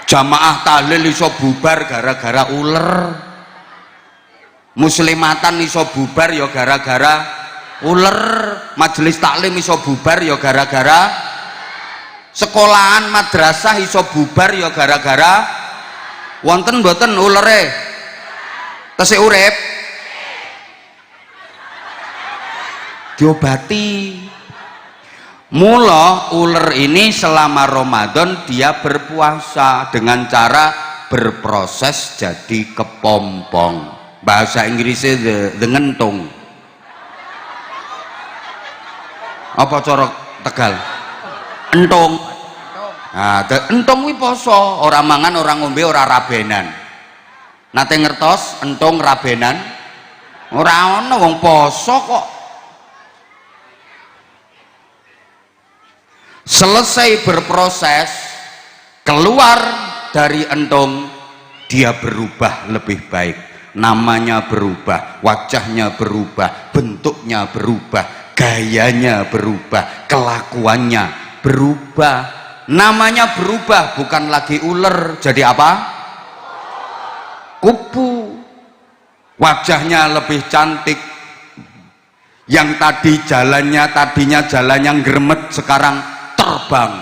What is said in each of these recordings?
Jamaah tahlil iso bubar gara-gara uler, muslimatan iso bubar ya gara-gara uler, majelis taklim iso bubar ya gara-gara, sekolahan madrasah iso bubar ya gara-gara wonten mboten ulere tesih urip diobati. Mula ular ini selama Ramadan dia berpuasa dengan cara berproses jadi kepompong, bahasa Inggrisnya the ngentung. Apa cara Tegal? Entung. Nah, entung kuwi poso, ora mangan, ora ngombe, ora rabenan. Nate ngertos entung rabenan? Ora ana wong poso kok. Selesai berproses, keluar dari entung, dia berubah lebih baik, namanya berubah, wajahnya berubah, bentuknya berubah, gayanya berubah, kelakuannya berubah, namanya berubah, bukan lagi ular, jadi apa? Kupu. Wajahnya lebih cantik, yang tadi tadinya jalannya gremet, sekarang terbang,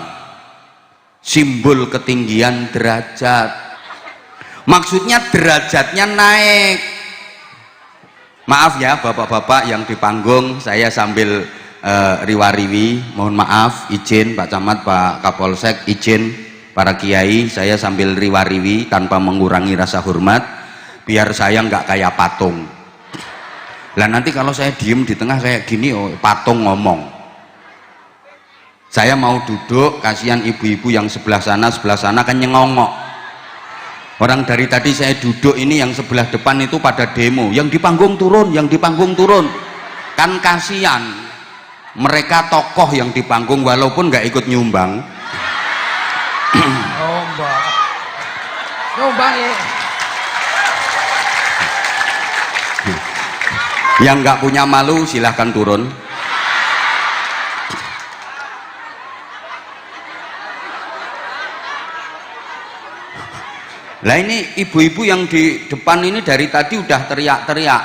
simbol ketinggian derajat. Maksudnya derajatnya naik. Maaf ya bapak-bapak yang di panggung, saya sambil riwa-riwi, mohon maaf, izin Pak Camat, Pak Kapolsek, izin para kiai, saya sambil riwa-riwi tanpa mengurangi rasa hormat, biar saya nggak kayak patung. Lah nanti kalau saya diem di tengah kayak gini, oh, patung ngomong. Saya mau duduk, kasihan ibu-ibu yang sebelah sana kan nyengongok. Orang dari tadi saya duduk ini, yang sebelah depan itu pada demo, yang di panggung turun, yang di panggung turun. Kan kasihan, mereka tokoh yang di panggung walaupun nggak ikut nyumbang. Nyumbang ya. Yang nggak punya malu silahkan turun. Lah ini ibu-ibu yang di depan ini dari tadi udah teriak-teriak.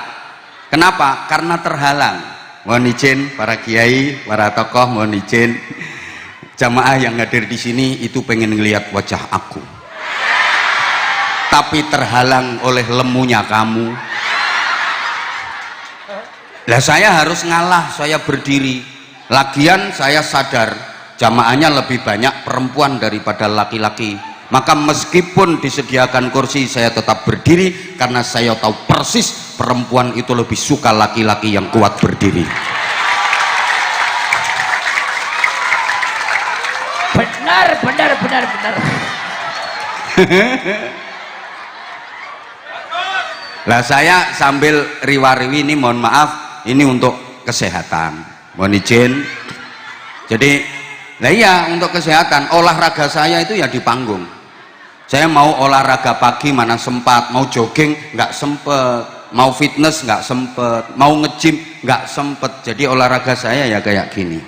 Kenapa? Karena terhalang. Mohon izin para kiai, para tokoh, mohon izin jamaah yang hadir di sini itu pengen ngelihat wajah aku. Tapi terhalang oleh lemunya kamu. Lah saya harus ngalah, saya berdiri. Lagian saya sadar jamaahnya lebih banyak perempuan daripada laki-laki. Maka meskipun disediakan kursi, saya tetap berdiri karena saya tahu persis perempuan itu lebih suka laki-laki yang kuat berdiri. Benar. Lah saya sambil riwa-riwi ini, mohon maaf, ini untuk kesehatan, mohon izin. Jadi lah iya, untuk kesehatan, olahraga saya itu ya di panggung. Saya mau olahraga pagi mana sempat, mau jogging nggak sempet, mau fitness nggak sempet, mau nge-gym nggak sempet. Jadi olahraga saya ya kayak gini.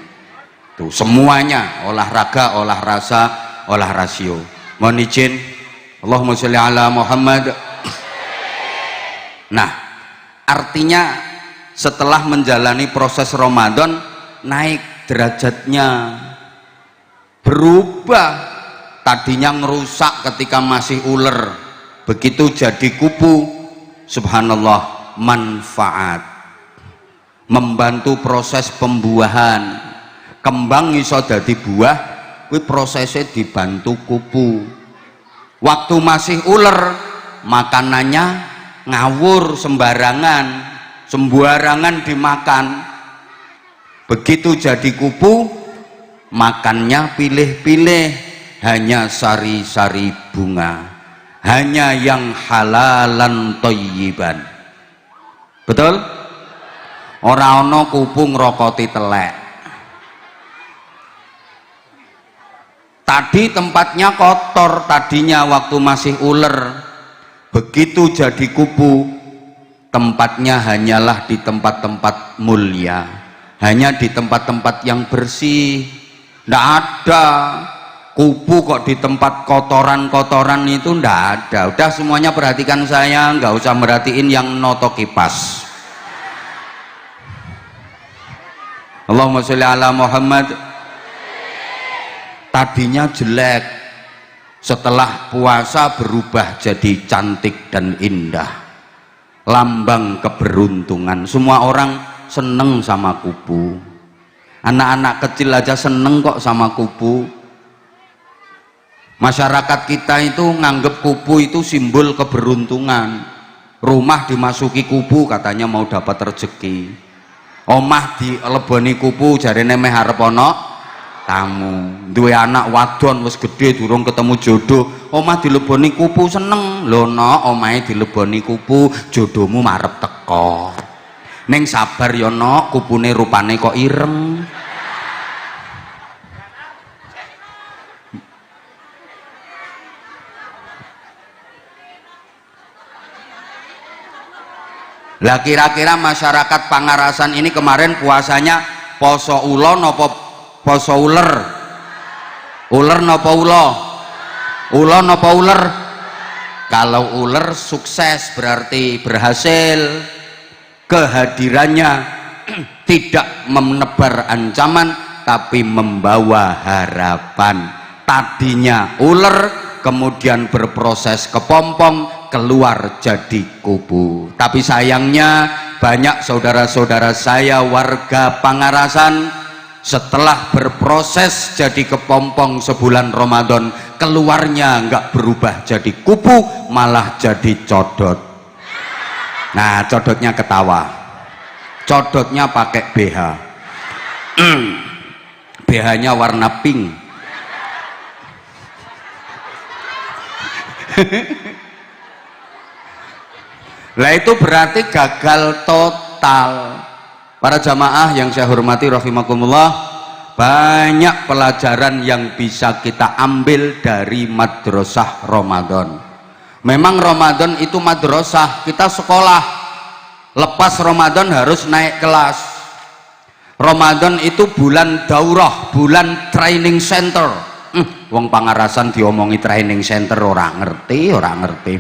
Tuh semuanya olahraga, olah rasa, olah rasio. Mohon izin, Allahumma sholli ala Muhammad. Nah, artinya setelah menjalani proses Ramadan, naik derajatnya, berubah. Tadinya ngerusak ketika masih ular, begitu jadi kupu, subhanallah, manfaat, membantu proses pembuahan. Kembang iso dadi buah, kuwi prosesnya dibantu kupu. Waktu masih ular, makanannya ngawur sembarangan dimakan. Begitu jadi kupu, makannya pilih-pilih, hanya sari-sari bunga, hanya yang halalan thayyiban. Betul? Ora ana kupu ngrokoti telek. Tadi tempatnya kotor, tadinya waktu masih ular. Begitu jadi kupu, tempatnya hanyalah di tempat-tempat mulia, hanya di tempat-tempat yang bersih. Tidak ada kupu kok di tempat kotoran-kotoran itu ndak ada. Udah semuanya perhatikan saya, nggak usah merhatiin yang noto kipas. Allahumma sholli ala Muhammad. Tadinya jelek, setelah puasa berubah jadi cantik dan indah, lambang keberuntungan. Semua orang seneng sama kupu, anak-anak kecil aja seneng kok sama kupu. Masyarakat kita itu nganggep kupu itu simbol keberuntungan. Rumah dimasuki kupu katanya mau dapat rezeki, omah dileboni kupu jarene meh arep ana tamu. Duwe anak wadon wis gede durung ketemu jodoh, omah dileboni kupu seneng lho. No, omahe dileboni kupu jodohmu marep teko. Ning sabar ya no, kupune rupane kok ireng. Lah kira-kira masyarakat Pangarasan ini kemarin puasanya poso ulo nopo poso uler? Uler nopo ulo? Ulo nopo uler? Kalau uler sukses berarti berhasil. Kehadirannya tidak menebar ancaman tapi membawa harapan. Tadinya uler kemudian berproses kepompong keluar jadi kupu. Tapi sayangnya banyak saudara-saudara saya warga Pangarasan setelah berproses jadi kepompong sebulan Ramadan, keluarnya nggak berubah jadi kupu, malah jadi codot. Nah, codotnya ketawa, codotnya pakai BH, BH-nya warna pink. Lah itu berarti gagal total. Para jamaah yang saya hormati rahimakumullah, banyak pelajaran yang bisa kita ambil dari madrasah Ramadan. Memang Ramadan itu madrasah, kita sekolah. Lepas Ramadan harus naik kelas. Ramadan itu bulan daurah, bulan training center. Wong Pangarasan diomongi training center orang ngerti, orang ngerti.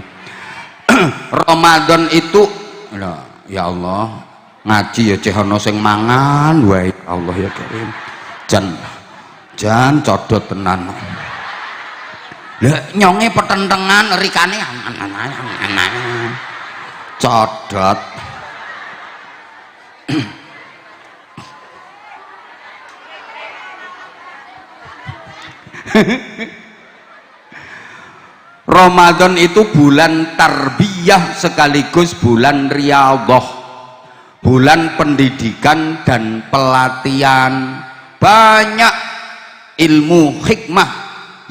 Ramadan itu ya Allah, ngaji ya ceh ana sing mangan wae. Allah ya Karim. Jan codot tenan. Lah nyonge petentengan rikane codot. Ramadan itu bulan tarbiyah sekaligus bulan riyadhah, bulan pendidikan dan pelatihan. Banyak ilmu hikmah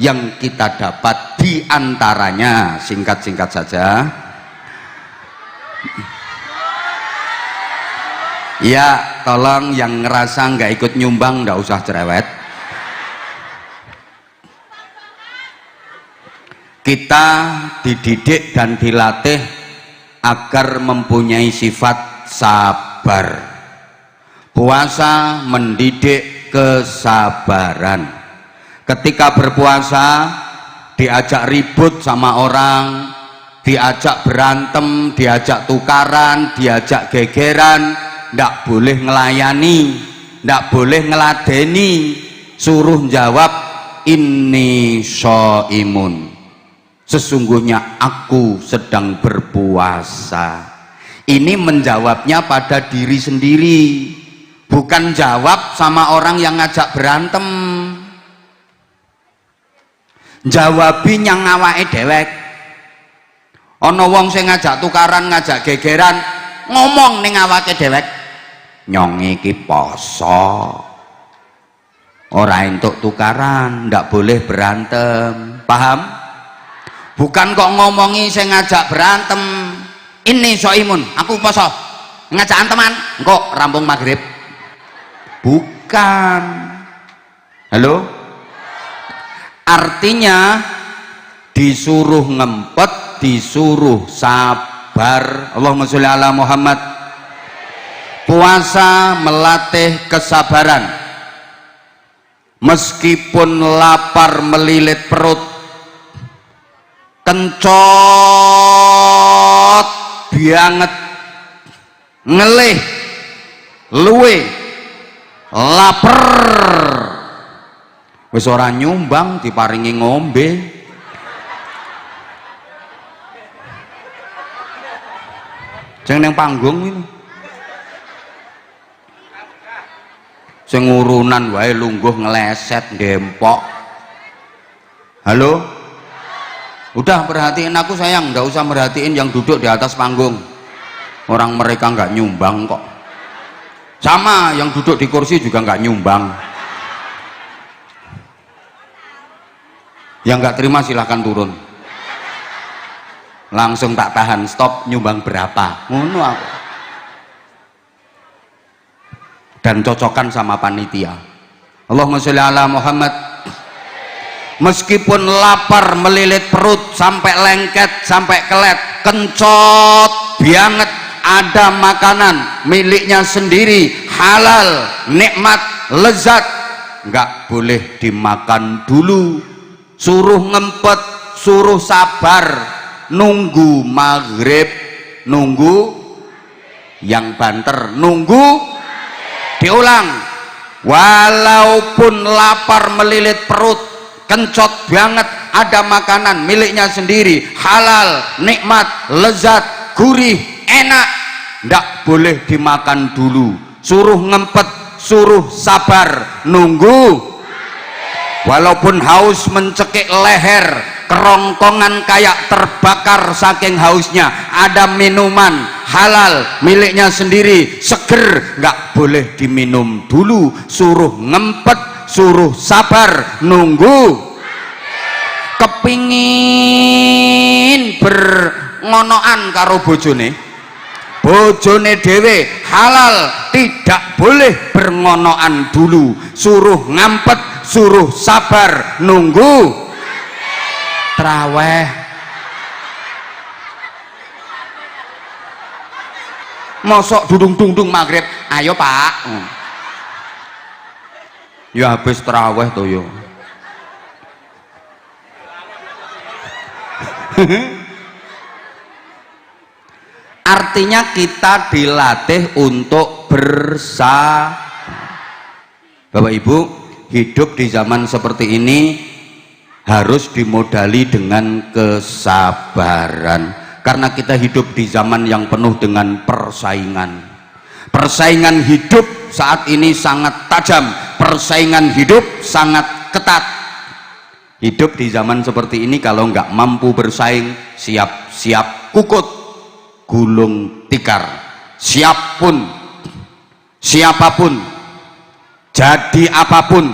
yang kita dapat, di antaranya singkat-singkat saja ya, tolong yang ngerasa nggak ikut nyumbang nggak usah cerewet. Kita dididik dan dilatih agar mempunyai sifat sabar. Puasa mendidik kesabaran. Ketika berpuasa diajak ribut sama orang, diajak berantem, diajak tukaran, diajak gegeran, ndak boleh ngelayani, ndak boleh ngeladeni, suruh jawab inni shaimun, sesungguhnya aku sedang berpuasa. Ini menjawabnya pada diri sendiri, bukan jawab sama orang yang ngajak berantem. Jawabi yang ngawake dewek. Ana wong sing ngajak tukaran, ngajak gegeran, ngomong ning awake dewek, nyong iki poso, ora entuk tukaran, ndak boleh berantem. Paham? Bukan kok ngomongi sing ngajak berantem, ini soimun, aku poso, ngajak anteman engko rampung maghrib. Bukan. Halo? Artinya disuruh ngempet, disuruh sabar. Allahumma sholli ala Muhammad. Puasa melatih kesabaran. meskipun lapar melilit perut, kencot banget, ngelih luwe lapar, wis ora nyumbang diparingi ngombe. Jangan yang panggung ini sing urunan wae lungguh ngeleset gempok. Halo, udah perhatiin aku sayang, nggak usah merhatiin yang duduk di atas panggung, orang mereka nggak nyumbang kok, sama yang duduk di kursi juga nggak nyumbang. Yang nggak terima silahkan turun, langsung tak tahan, stop, nyumbang berapa, ngono aku, dan cocokkan sama panitia. Allahumma sholli ala Muhammad. Meskipun lapar melilit perut sampai lengket, sampai kelet, kencot banget, ada makanan miliknya sendiri, halal, nikmat, lezat, nggak boleh dimakan dulu, suruh ngempet, suruh sabar, nunggu maghrib, nunggu yang banter, nunggu. Diulang, walaupun lapar melilit perut, kencot banget, ada makanan miliknya sendiri, halal, nikmat, lezat, gurih, enak, ndak boleh dimakan dulu, suruh ngempet, suruh sabar, nunggu. Walaupun haus mencekik leher, kerongkongan kayak terbakar saking hausnya, ada minuman halal miliknya sendiri, seger, nggak boleh diminum dulu, suruh ngempet, suruh sabar, nunggu. Kepingin berngonoan karo bojone, bojone dewe halal, tidak boleh berngonoan dulu, suruh ngampet, suruh sabar, nunggu. Traweh mosok dudung-dudung maghrib, ayo pak, ya habis traweh tuh yo. Artinya kita dilatih untuk bersabar. Bapak Ibu, hidup di zaman seperti ini harus dimodali dengan kesabaran, karena kita hidup di zaman yang penuh dengan persaingan. Persaingan hidup saat ini sangat tajam, persaingan hidup sangat ketat. Hidup di zaman seperti ini kalau nggak mampu bersaing, siap-siap kukut, gulung tikar. Siapapun, jadi apapun,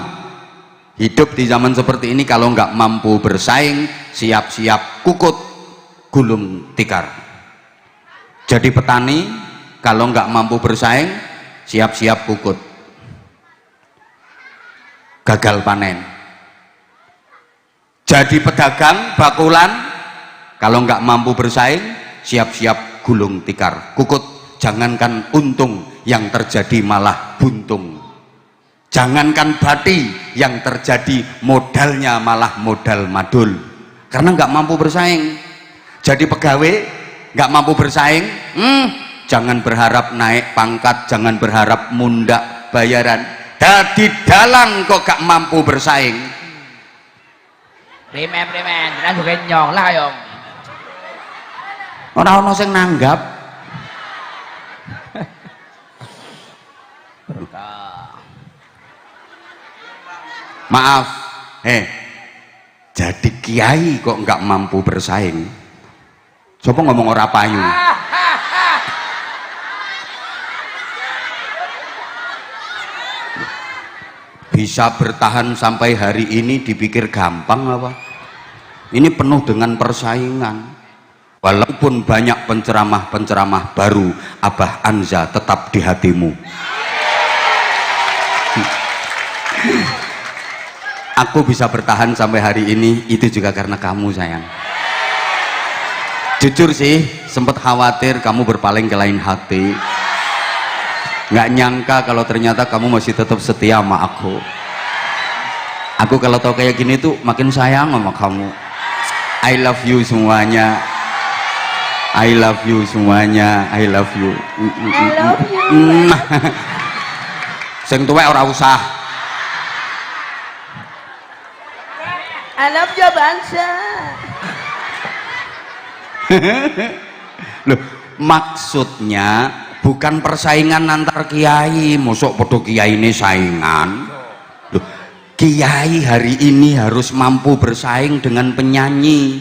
hidup di zaman seperti ini kalau nggak mampu bersaing, siap-siap kukut, gulung tikar. Jadi petani kalau nggak mampu bersaing, siap-siap kukut, gagal panen. Jadi pedagang bakulan kalau nggak mampu bersaing, siap-siap gulung tikar, kukut. Jangankan untung, yang terjadi malah buntung. Jangankan bati, yang terjadi modalnya malah modal madul, karena nggak mampu bersaing. Jadi pegawai nggak mampu bersaing, jangan berharap naik pangkat, jangan berharap mundak bayaran. Dadi dalang kok gak mampu bersaing. Primen, jangan juga nyong lah yong. Orang-orang sing nanggap. Maaf, jadi kiai kok nggak mampu bersaing. Coba ngomong ora payu. Bisa bertahan sampai hari ini dipikir gampang apa? Ini penuh dengan persaingan. Walaupun banyak penceramah-penceramah baru, Abah Anza tetap di hatimu. Aku bisa bertahan sampai hari ini, itu juga karena kamu sayang. Jujur sih, sempat khawatir kamu berpaling ke lain hati. Nggak nyangka kalau ternyata kamu masih tetap setia sama aku. Aku kalau tau kayak gini tuh makin sayang sama kamu. I love you semuanya. I love you semuanya. I love you. I love you. Sing tuwek ora usah. I love you bangsa. Loh, maksudnya bukan persaingan antar kiai, mosok podo kiai ini saingan. Loh, kiai hari ini harus mampu bersaing dengan penyanyi.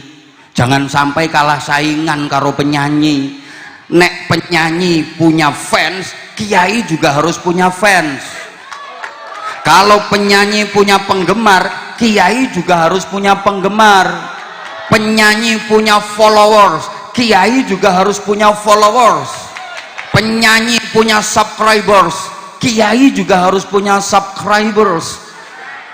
Jangan sampai kalah saingan karo penyanyi. Nek penyanyi punya fans, kiai juga harus punya fans. Kalau penyanyi punya penggemar, kiai juga harus punya penggemar. Penyanyi punya followers, kiai juga harus punya followers. Penyanyi punya subscribers, kiai juga harus punya subscribers.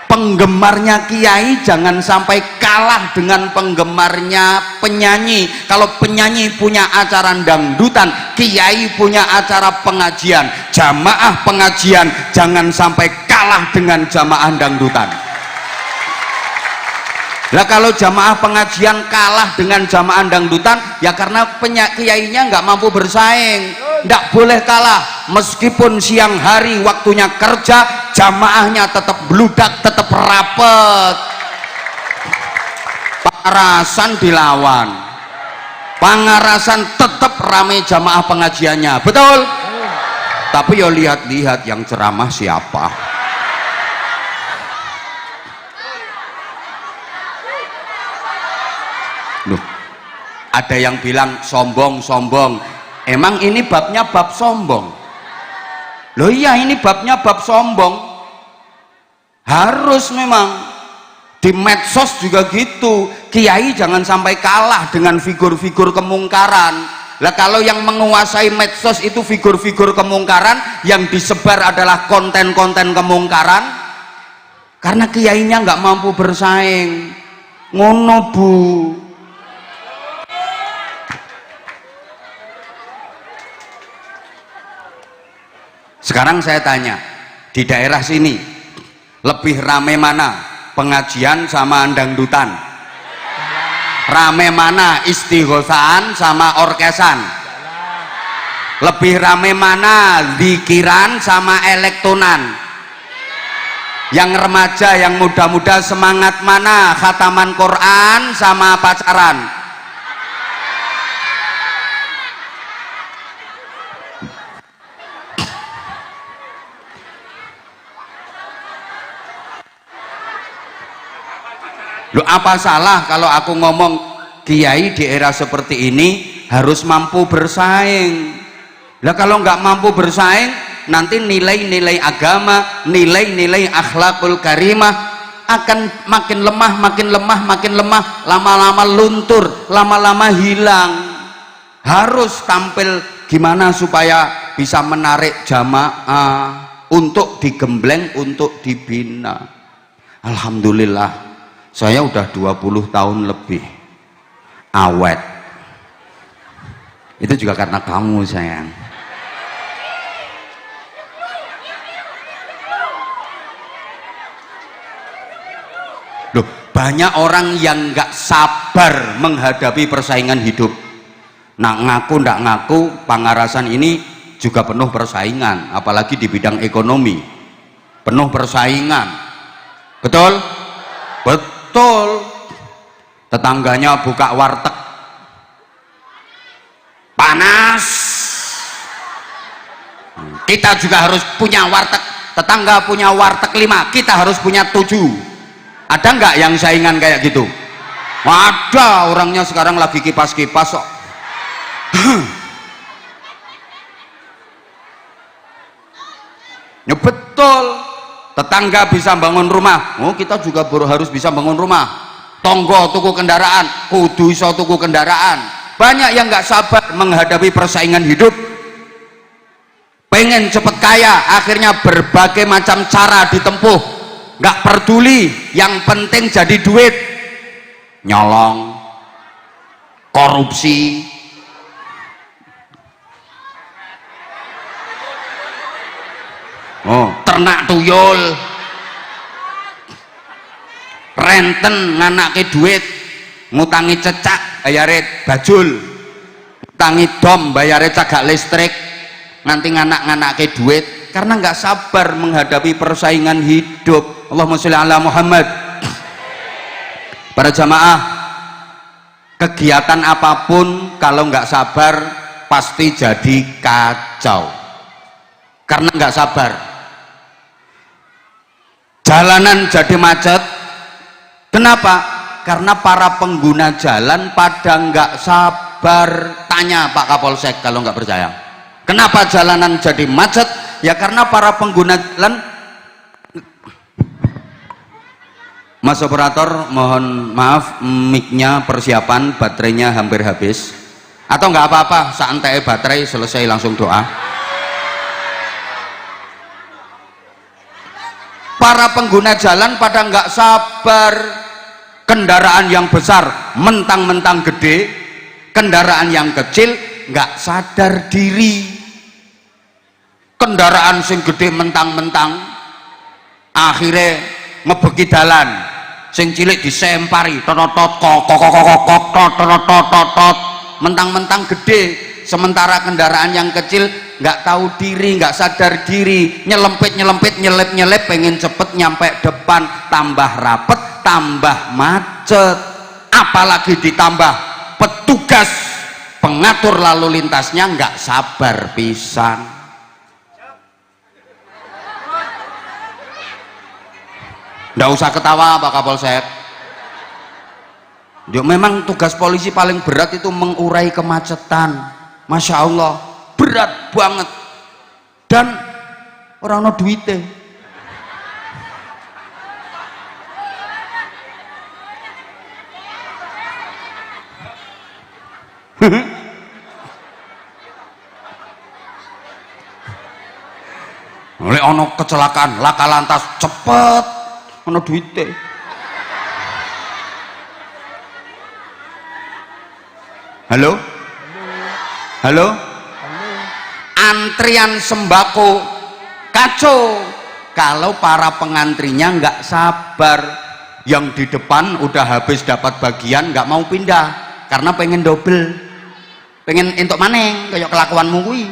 Penggemarnya kiai jangan sampai kalah dengan penggemarnya penyanyi. Kalau penyanyi punya acara dangdutan, kiai punya acara pengajian. Jamaah pengajian jangan sampai kalah dengan jamaah dangdutan. Lah kalau jamaah pengajian kalah dengan jamaah dangdutan, ya karena kiainya nggak mampu bersaing. Nggak boleh kalah, meskipun siang hari waktunya kerja, jamaahnya tetap bludak, tetap rapet. Pangarasan dilawan, Pangarasan tetap ramai jamaah pengajiannya, betul? Tapi yo lihat-lihat yang ceramah siapa. Loh, ada yang bilang sombong. Emang ini babnya bab sombong? Loh iya, ini babnya bab sombong. Harus memang di medsos juga gitu. Kiai jangan sampai kalah dengan figur-figur kemungkaran. Lah kalau yang menguasai medsos itu figur-figur kemungkaran, yang disebar adalah konten-konten kemungkaran, karena kiainya nggak mampu bersaing. Ngono bu. Sekarang saya tanya, di daerah sini lebih rame mana, pengajian sama dangdutan? Rame mana, istighosaan sama orkesan? Lebih rame mana, zikiran sama elektonan? Yang remaja, yang muda-muda semangat mana, khataman Quran sama pacaran? Loh, apa salah kalau aku ngomong kiai di era seperti ini harus mampu bersaing? Lah kalau nggak mampu bersaing, nanti nilai-nilai agama, nilai-nilai akhlakul karimah akan makin lemah, lama-lama luntur, lama-lama hilang. Harus tampil gimana supaya bisa menarik jamaah untuk digembleng, untuk dibina. Alhamdulillah, saya udah 20 tahun lebih awet. Itu juga karena kamu sayang. Loh, banyak orang yang nggak sabar menghadapi persaingan hidup. Nah, ngaku ndak ngaku, Pangarasan ini juga penuh persaingan, apalagi di bidang ekonomi. Penuh persaingan. Betul? Betul. Tetangganya buka warteg, panas. Kita juga harus punya warteg. Tetangga punya warteg 5, kita harus punya 7. Ada nggak yang saingan kayak gitu? Ada, orangnya sekarang lagi kipas-kipas kok. Ya betul. Tetangga bisa bangun rumah, oh kita juga harus bisa bangun rumah. Tonggo tuku kendaraan, kudu iso tuku kendaraan. Banyak yang nggak sabar menghadapi persaingan hidup, pengen cepet kaya, akhirnya berbagai macam cara ditempuh, nggak peduli, yang penting jadi duit. Nyolong, korupsi, ternak tuyul, renten nganake duit, ngutangi cecak bayare bajul, ngutangi dom bayare cagak listrik, nganti nganak-nganake duit karena nggak sabar menghadapi persaingan hidup. Allahumma sholli ala Muhammad. Para jamaah, kegiatan apapun kalau nggak sabar pasti jadi kacau karena nggak sabar. Jalanan jadi macet. Kenapa? Karena para pengguna jalan pada nggak sabar. Tanya Pak Kapolsek kalau nggak percaya. Kenapa jalanan jadi macet? Ya karena para pengguna jalan. Mas operator, mohon maaf, mic-nya persiapan, baterainya hampir habis. Atau nggak apa-apa, santai baterai selesai langsung doa. Para pengguna jalan pada nggak sabar, kendaraan yang besar mentang-mentang gede, kendaraan yang kecil nggak sadar diri. Kendaraan sing gede mentang-mentang akhirnya ngebeki dalan, sing cilik disempari totot mentang-mentang gede, sementara kendaraan yang kecil nggak tahu diri, nggak sadar diri, nyelempit nyelip pengen cepet nyampe depan, tambah rapet tambah macet, apalagi ditambah petugas pengatur lalu lintasnya nggak sabar pisan. Nggak usah ketawa Pak Kapolsek. Ya, memang tugas polisi paling berat itu mengurai kemacetan. Masya Allah, berat banget. Dan orang no duite. Oleh ono kecelakaan, laka lantas cepet, ono duite. Halo? Halo? Antrian sembako kacau kalau para pengantrinya nggak sabar. Yang di depan udah habis dapat bagian nggak mau pindah karena pengen double, pengen entuk maneng kayak kelakuanmu kuwi.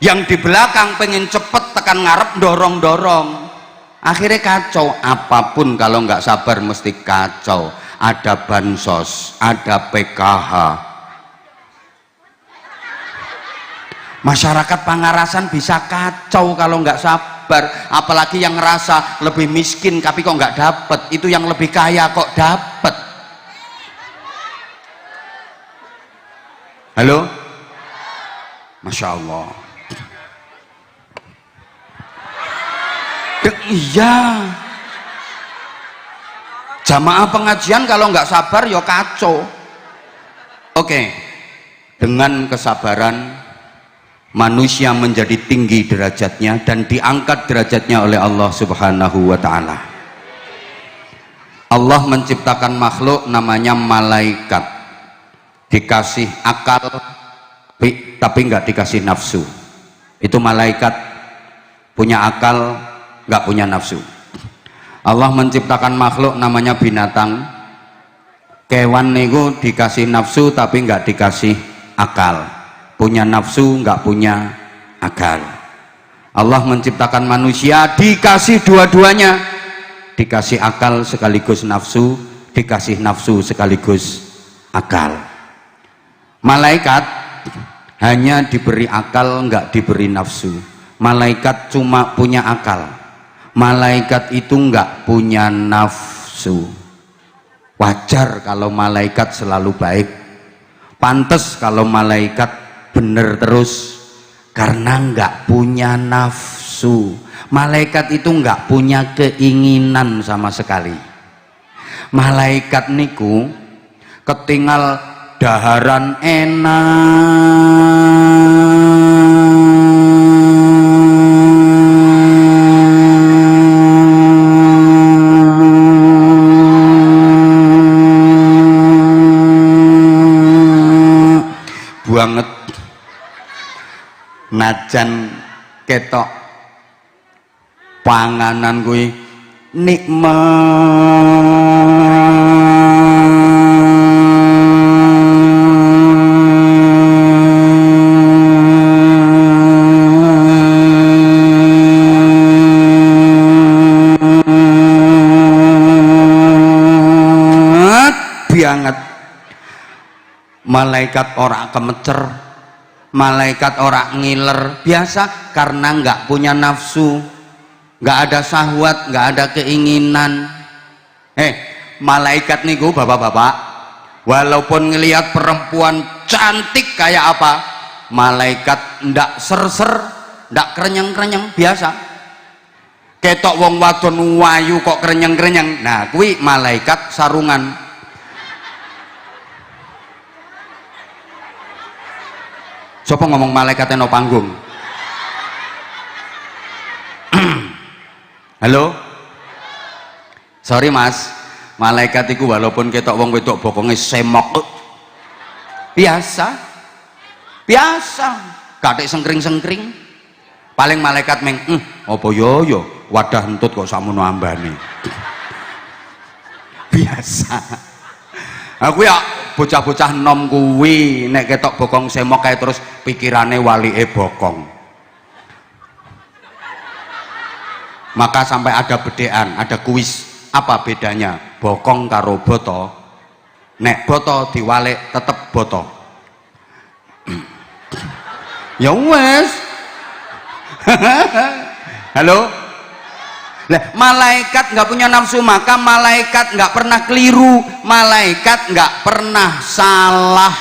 Yang di belakang pengen cepet tekan ngarep dorong-dorong, akhirnya kacau. Apapun kalau nggak sabar mesti kacau. Ada bansos, ada PKH. Masyarakat Pangarasan bisa kacau kalau nggak sabar, apalagi yang ngerasa lebih miskin tapi kok nggak dapet, itu yang lebih kaya kok dapet. Halo? Masya Allah. Iya, jamaah pengajian kalau nggak sabar ya kacau. Oke, dengan kesabaran manusia menjadi tinggi derajatnya dan diangkat derajatnya oleh Allah Subhanahu wa Ta'ala. Allah menciptakan makhluk namanya malaikat, dikasih akal tapi nggak dikasih nafsu. Itu malaikat punya akal, nggak punya nafsu. Allah menciptakan makhluk namanya binatang, kewan niku dikasih nafsu tapi nggak dikasih akal, punya nafsu nggak punya akal. Allah menciptakan manusia dikasih dua-duanya, dikasih akal sekaligus nafsu, dikasih nafsu sekaligus akal. Malaikat hanya diberi akal nggak diberi nafsu. Malaikat cuma punya akal, malaikat itu nggak punya nafsu. Wajar kalau malaikat selalu baik, pantes kalau malaikat bener terus, karena nggak punya nafsu. Malaikat itu nggak punya keinginan sama sekali. Malaikat niku ketinggal daharan enak, banget najan ketok panganan kuwi banget. Malaikat ora kemecer, malaikat ora ngiler, biasa karena nggak punya nafsu, nggak ada syahwat, nggak ada keinginan. Malaikat niku bapak-bapak, walaupun ngelihat perempuan cantik kayak apa, malaikat ndak ser-ser, ndak kerenyeng-kerenyeng, biasa. Ketok wong wadon wayu kok kerenyeng-kerenyeng, nah kuwi malaikat sarungan. Sopo ngomong malaikatnya no panggung? Halo? Sorry mas, malaikat itu walaupun ketok wong wedok bokongnya semok, biasa, katik sengkring-sengkring. Paling malaikat meng, apa yo, wadah entut kok samono ambane. Biasa. Aku ya bocah-bocah nom kuwi nek ketok bokong semok kae terus pikirane walike bokong. Maka sampai ada bedean, ada kuis, apa bedanya bokong karo boto? Nek boto diwalik tetep boto. Ya wes. Halo? Lah, malaikat nggak punya nafsu, maka malaikat nggak pernah keliru, malaikat nggak pernah salah,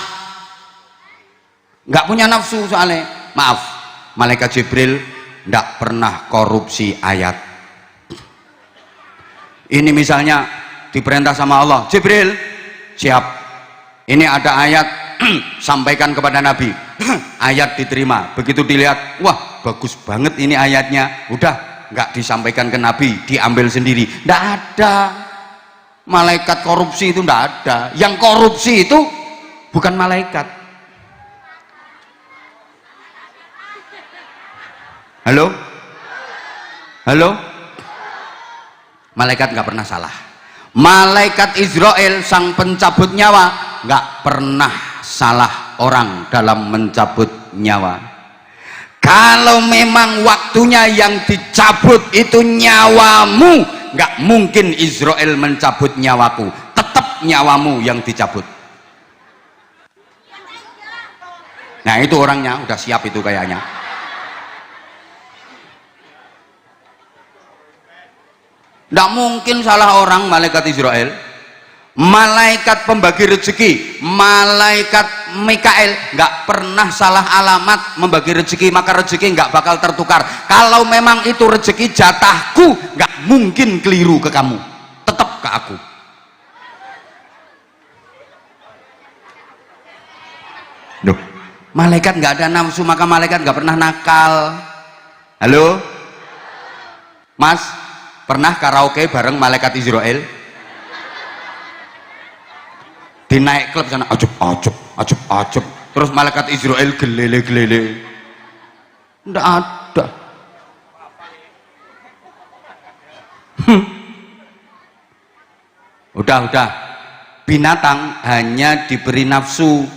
nggak punya nafsu soalnya. Maaf, malaikat Jibril nggak pernah korupsi ayat. Ini misalnya diperintah sama Allah, Jibril siap, ini ada ayat sampaikan kepada Nabi. Ayat diterima, begitu dilihat, wah bagus banget ini ayatnya, udah nggak disampaikan ke Nabi, diambil sendiri. Nggak ada malaikat korupsi, itu nggak ada. Yang korupsi itu bukan malaikat. Halo? Malaikat nggak pernah salah. Malaikat Israel sang pencabut nyawa nggak pernah salah orang dalam mencabut nyawa. Kalau memang waktunya yang dicabut itu nyawamu, nggak mungkin Israel mencabut nyawaku, tetap nyawamu yang dicabut. Nah itu orangnya udah siap itu kayaknya. Nggak mungkin salah orang malaikat Israel. Malaikat pembagi rezeki, malaikat Mikael nggak pernah salah alamat membagi rezeki, maka rezeki nggak bakal tertukar. Kalau memang itu rezeki jatahku, nggak mungkin keliru ke kamu, tetap ke aku. Duh, malaikat nggak ada nafsu, maka malaikat nggak pernah nakal. Halo, Mas, pernah karaoke bareng malaikat Israel? Di naik klub sana, ajep, terus malaikat Israel gelele. Nggak ada. Udah. Binatang hanya diberi nafsu,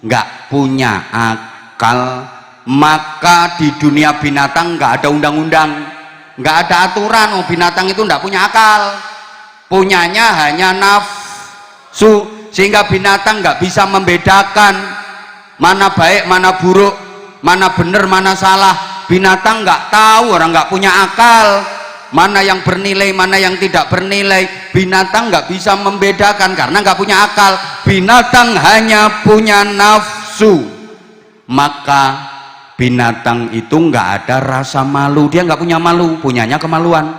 nggak punya akal. Maka di dunia binatang nggak ada undang-undang, nggak ada aturan. Binatang itu nggak punya akal, punyanya hanya nafsu. Sehingga binatang nggak bisa membedakan mana baik, mana buruk, mana benar, mana salah. Binatang nggak tahu, orang nggak punya akal, mana yang bernilai, mana yang tidak bernilai. Binatang nggak bisa membedakan karena nggak punya akal. Binatang hanya punya nafsu. Maka binatang itu nggak ada rasa malu, dia nggak punya malu, punyanya kemaluan.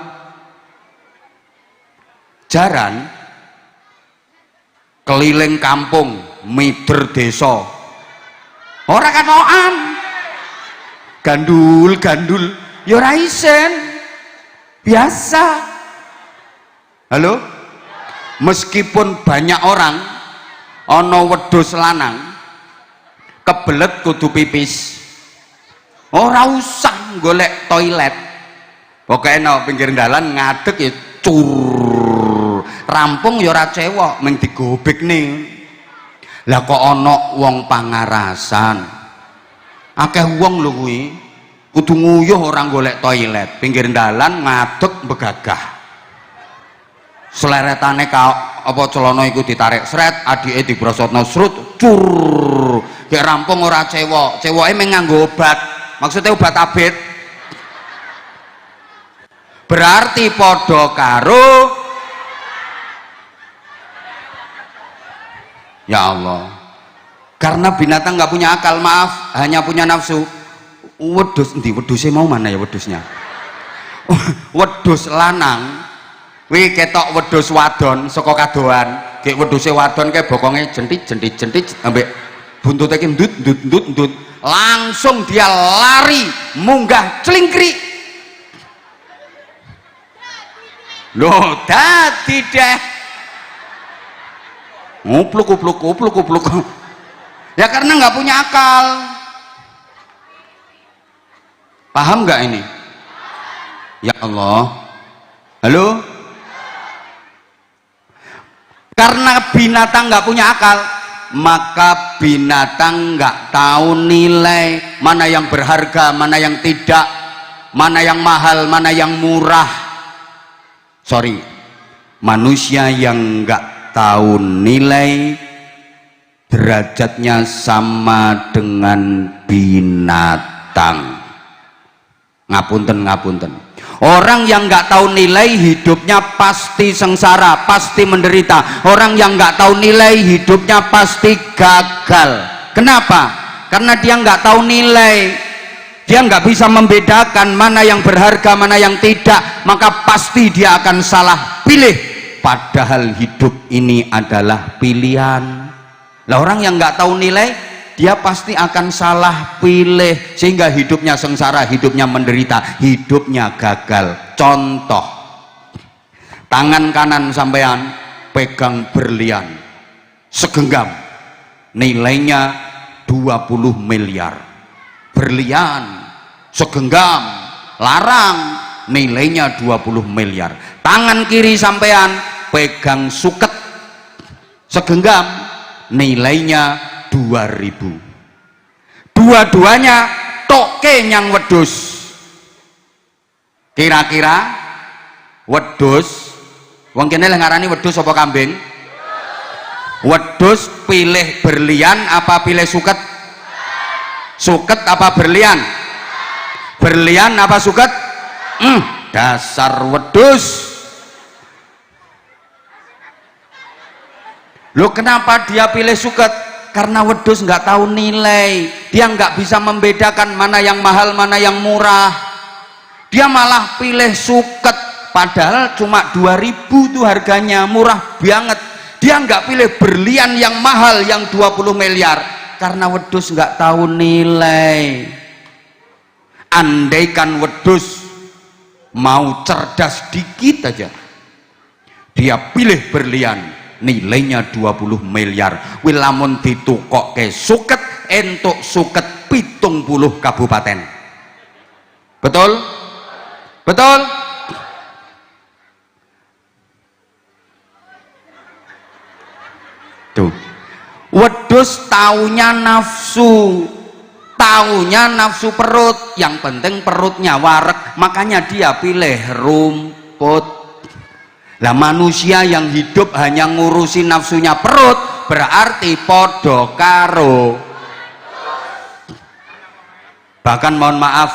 Jaran keliling kampung, mider desa, ora katokan, gandul, ya ora isen, biasa. Halo? Meskipun banyak orang ana wedhus lanang kebelet kudu pipis, ora usah golek toilet, pokoknya no pinggir dalan ngadeg ya cur rampung ya ora cewek ming digobekne. Lah kok ana wong pangarasan akeh wong lho kuwi kudu nguyuh orang golek toilet pinggir dalan ngadeg begagah seleretane apa celana iku ditarik sret adike dibrosotno srut cur gek rampung ora cewek cewoke mung nganggo obat maksudnya obat abet berarti padha karo ya Allah karena binatang nggak punya akal maaf hanya punya nafsu. Wedhus endi wedhuse mau mana ya wedhusnya wedhus lanang kuwi ketok wedhus wadon saka kadoan gek wedhuse wadon kae bokonge jentit ambek buntute ki ndut langsung dia lari munggah celingkrik lho dadi deh upluk ya karena nggak punya akal. Paham nggak ini? Ya Allah. Halo? Karena binatang nggak punya akal, maka binatang nggak tahu nilai mana yang berharga, mana yang tidak, mana yang mahal, mana yang murah. Sorry, manusia yang nggak tahu nilai derajatnya sama dengan binatang. Ngapunten orang yang nggak tahu nilai hidupnya pasti sengsara, pasti menderita. Orang yang nggak tahu nilai hidupnya pasti gagal. Kenapa? Karena dia nggak tahu nilai, dia nggak bisa membedakan mana yang berharga mana yang tidak, maka pasti dia akan salah pilih. Padahal hidup ini adalah pilihan. Lah orang yang nggak tahu nilai dia pasti akan salah pilih sehingga hidupnya sengsara, hidupnya menderita, hidupnya gagal. Contoh, tangan kanan sampean pegang berlian segenggam nilainya 20 miliar, berlian segenggam larang nilainya 20 miliar. Tangan kiri sampean pegang suket segenggam nilainya 2000. Dua-duanya toke nyang wedhus. Kira-kira wedhus wong kene leh ngarani wedhus apa kambing? Wedhus pilih berlian apa pilih suket? Suket apa berlian? Berlian apa suket? Dasar wedhus. Loh kenapa dia pilih suket? Karena wedhus nggak tahu nilai, dia nggak bisa membedakan mana yang mahal mana yang murah, dia malah pilih suket padahal cuma 2000 tuh harganya, murah banget. Dia nggak pilih berlian yang mahal yang 20 miliar karena wedhus nggak tahu nilai. Andaikan wedhus mau cerdas dikit aja, dia pilih berlian nilainya 20 miliar. Wilamun ditukok ke suket entuk suket 70 kabupaten. Betul? Betul? Tuh. Wedhus taunya nafsu. Taunya nafsu perut, yang penting perutnya wareg, makanya dia pilih rumput. Lah manusia yang hidup hanya ngurusi nafsunya perut berarti podo karo. Bahkan mohon maaf,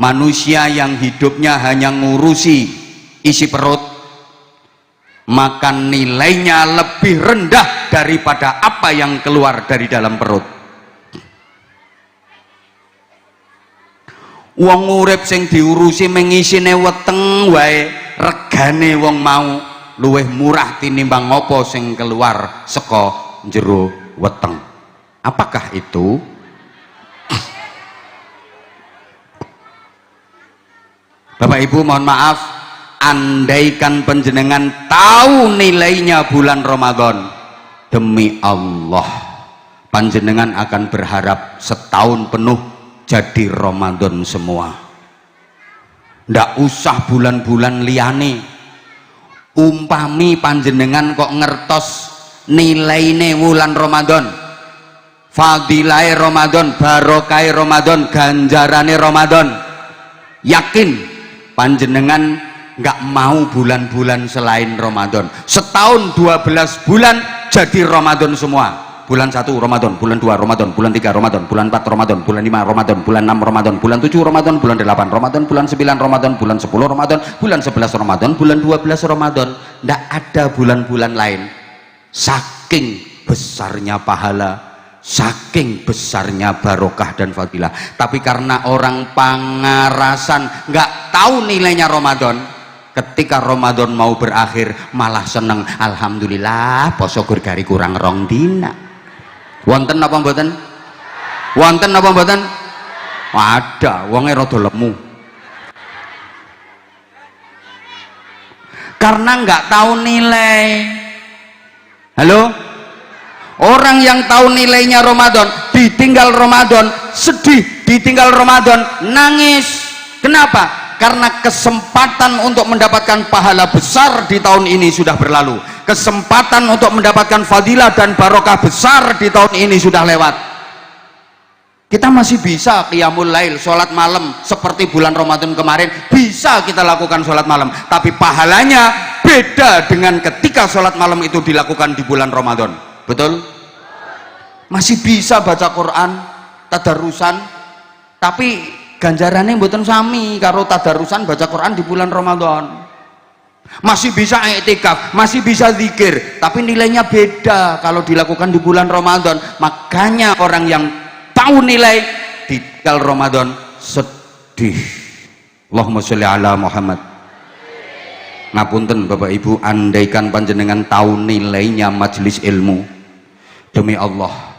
manusia yang hidupnya hanya ngurusi isi perut maka nilainya lebih rendah daripada apa yang keluar dari dalam perut. Wong urip sing diurusi mengisine weteng wae regane wong mau luwih murah tinimbang ngopo sing keluar saka jero weteng. Apakah itu? Bapak Ibu mohon maaf, andaikan panjenengan tahu nilainya bulan Ramadan, demi Allah panjenengan akan berharap setahun penuh jadi Ramadan semua. ndak usah bulan-bulan liyane. Umpami panjenengan kok ngertos nilaine wulan Ramadan, fadilai Ramadan, barokai Ramadan, ganjarane Ramadan, yakin panjenengan nggak mau bulan-bulan selain Ramadan. Setahun 12 bulan jadi Ramadan semua. Bulan 1 Ramadan, bulan 2 Ramadan, bulan 3 Ramadan, bulan 4 Ramadan, bulan 5 Ramadan, bulan 6 Ramadan, bulan 7 Ramadan, bulan 8 Ramadan, bulan 9 Ramadan, bulan 10 Ramadan, bulan 11 Ramadan, bulan 12 Ramadan. Nggak ada bulan-bulan lain. Saking besarnya pahala, saking besarnya barokah dan fadilah. Tapi karena orang pangarasan nggak tahu nilainya Ramadan, ketika Ramadan mau berakhir malah seneng, alhamdulillah poso gurgari kurang rong dina. Wonten apa mboten? Wonten apa mboten? Ada, wonge rada lemu. Karena nggak tahu nilai. Halo? Orang yang tahu nilainya Ramadan, ditinggal Ramadan sedih, ditinggal Ramadan nangis. Kenapa? Karena kesempatan untuk mendapatkan pahala besar di tahun ini sudah berlalu. Kesempatan untuk mendapatkan fadilah dan barokah besar di tahun ini sudah lewat. Kita masih bisa qiyamul lail, sholat malam seperti bulan Ramadan kemarin, bisa kita lakukan sholat malam, tapi pahalanya beda dengan ketika sholat malam itu dilakukan di bulan Ramadan. Betul? Masih bisa baca Quran tadarusan, tapi ganjarannya mboten sami karo tadarusan baca Quran di bulan Ramadan. Masih bisa i'tikaf, masih bisa zikir, tapi nilainya beda kalau dilakukan di bulan Ramadan. Makanya orang yang tahu nilai ditinggal Ramadan sedih. Allahumma sholli ala Muhammad. Ngapunten Bapak Ibu, andaikan panjenengan tahu nilainya majelis ilmu, demi Allah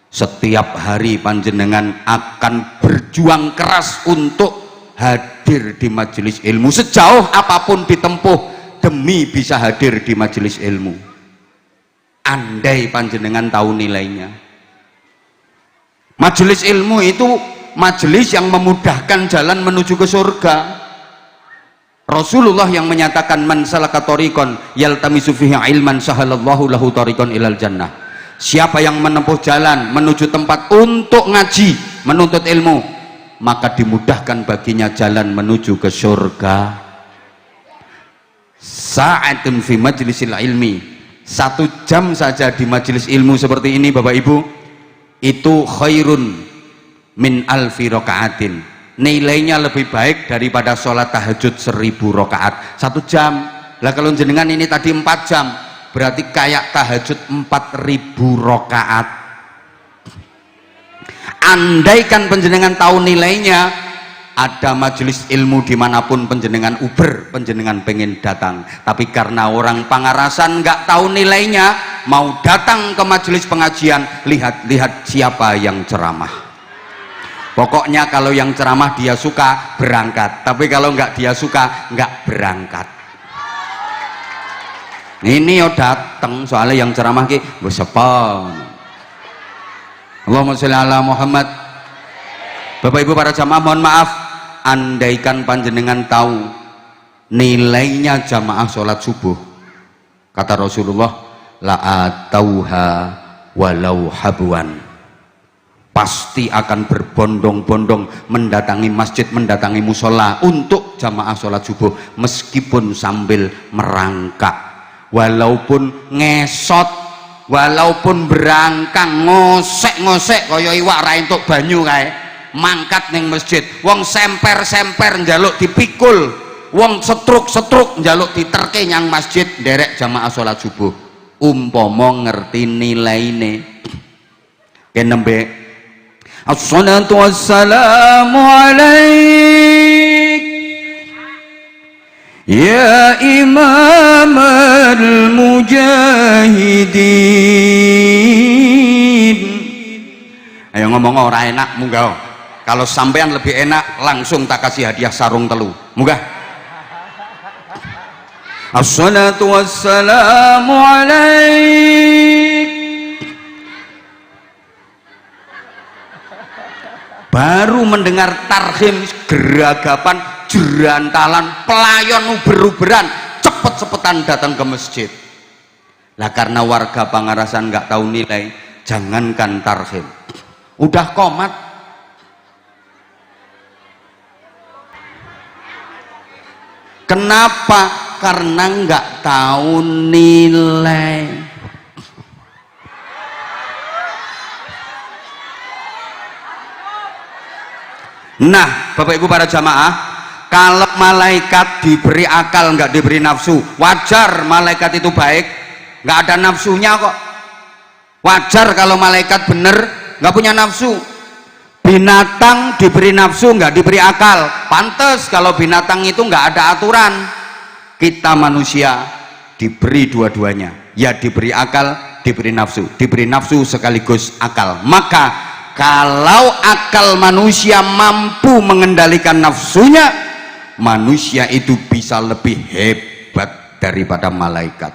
setiap hari panjenengan akan berjuang keras untuk hadir di majelis ilmu, sejauh apapun ditempuh demi bisa hadir di majelis ilmu. Andai panjenengan tahu nilainya. Majelis ilmu itu majelis yang memudahkan jalan menuju ke surga. Rasulullah yang menyatakan, man salaka tariqan yaltamisu fihi ilman sahalallahu lahu tariqan ilal jannah. Siapa yang menempuh jalan menuju tempat untuk ngaji, menuntut ilmu, maka dimudahkan baginya jalan menuju ke surga. Sa'atun fi majlisil ilmi, 1 jam saja di majelis ilmu seperti ini Bapak Ibu, itu khairun min alfi rakaatin, nilainya lebih baik daripada sholat tahajud 1000 rakaat 1 jam. Lah kalau jenengan ini tadi 4 jam, berarti kayak tahajud 4000 rakaat. Andaikan penjenengan tahu nilainya, ada majelis ilmu dimanapun penjenengan uber, penjenengan pengen datang, tapi karena orang pangarasan nggak tahu nilainya, mau datang ke majelis pengajian, lihat siapa yang ceramah. Pokoknya kalau yang ceramah dia suka berangkat, tapi kalau nggak dia suka nggak berangkat. Ini yo datang soalnya yang ceramah ki wis apa. Allahumma sholli ala Muhammad. Bapak Ibu para jamaah, mohon maaf, andaikan panjenengan tahu nilainya jamaah sholat subuh, kata Rasulullah, la atauha walau habuan, pasti akan berbondong-bondong mendatangi masjid, mendatangi musola untuk jamaah sholat subuh, meskipun sambil merangkak, walaupun ngesot, walaupun berangkang, ngosek-ngosek kaya iwak ra entuk banyu kae, mangkat ning masjid. Wong semper-semper njaluk dipikul, wong setruk-setruk njaluk diterke nyang masjid nderek jamaah sholat subuh. Umpama ngerti nilaine, kenembe assalatu wassalamu alaik ya imam al-mujahidin. Ayo ngomong ora enak, munggah. Kalau sampean lebih enak, langsung tak kasih hadiah sarung telu, munggah. Assalatu wassalamu alaik. Baru mendengar tarhim geragapan jerantalan, pelayan uber-uberan, cepet-cepetan datang ke masjid. Lah karena warga Pangarasan nggak tahu nilai, jangankan tarhim, udah komat. Kenapa? Karena nggak tahu nilai. Nah, Bapak Ibu para jamaah, kalau malaikat diberi akal nggak diberi nafsu, wajar malaikat itu baik, nggak ada nafsunya kok. Wajar kalau malaikat bener nggak punya nafsu. Binatang diberi nafsu nggak diberi akal, pantes kalau binatang itu nggak ada aturan. Kita manusia diberi dua-duanya, ya diberi akal, diberi nafsu sekaligus akal. Maka kalau akal manusia mampu mengendalikan nafsunya, manusia itu bisa lebih hebat daripada malaikat,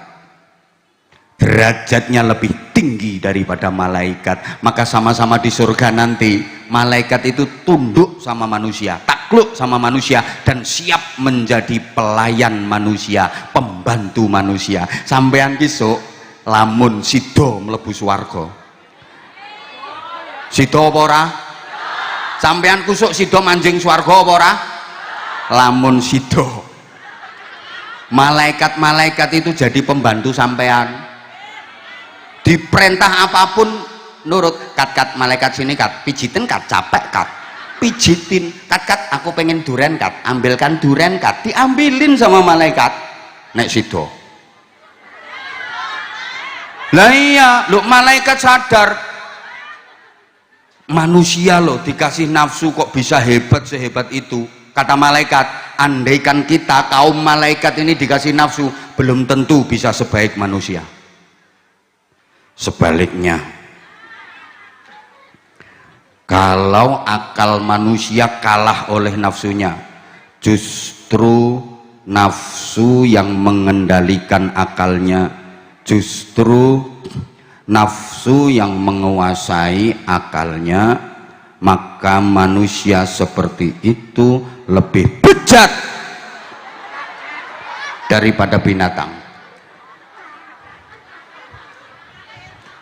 derajatnya lebih tinggi daripada malaikat. Maka sama-sama di surga nanti malaikat itu tunduk sama manusia, takluk sama manusia, dan siap menjadi pelayan manusia, pembantu manusia. Sampean kisuk lamun sido mlebu swarga, sido apa ora? Sampean kusuk sido manjing swarga apa ora? Lamun sido, malaikat-malaikat itu jadi pembantu sampean. Diperintah apapun nurut. Kat malaikat sini kat, pijitin kat, capek kat, pijitin kat, aku pengen duren kat, ambilkan duren kat, diambilin sama malaikat. Nek sido. Lah iya, lu malaikat sadar manusia loh dikasih nafsu kok bisa hebat sehebat itu. Kata malaikat, andaikan kita kaum malaikat ini dikasih nafsu, belum tentu bisa sebaik manusia. Sebaliknya, kalau akal manusia kalah oleh nafsunya, justru nafsu yang mengendalikan akalnya, justru nafsu yang menguasai akalnya. Maka manusia seperti itu lebih bejat daripada binatang.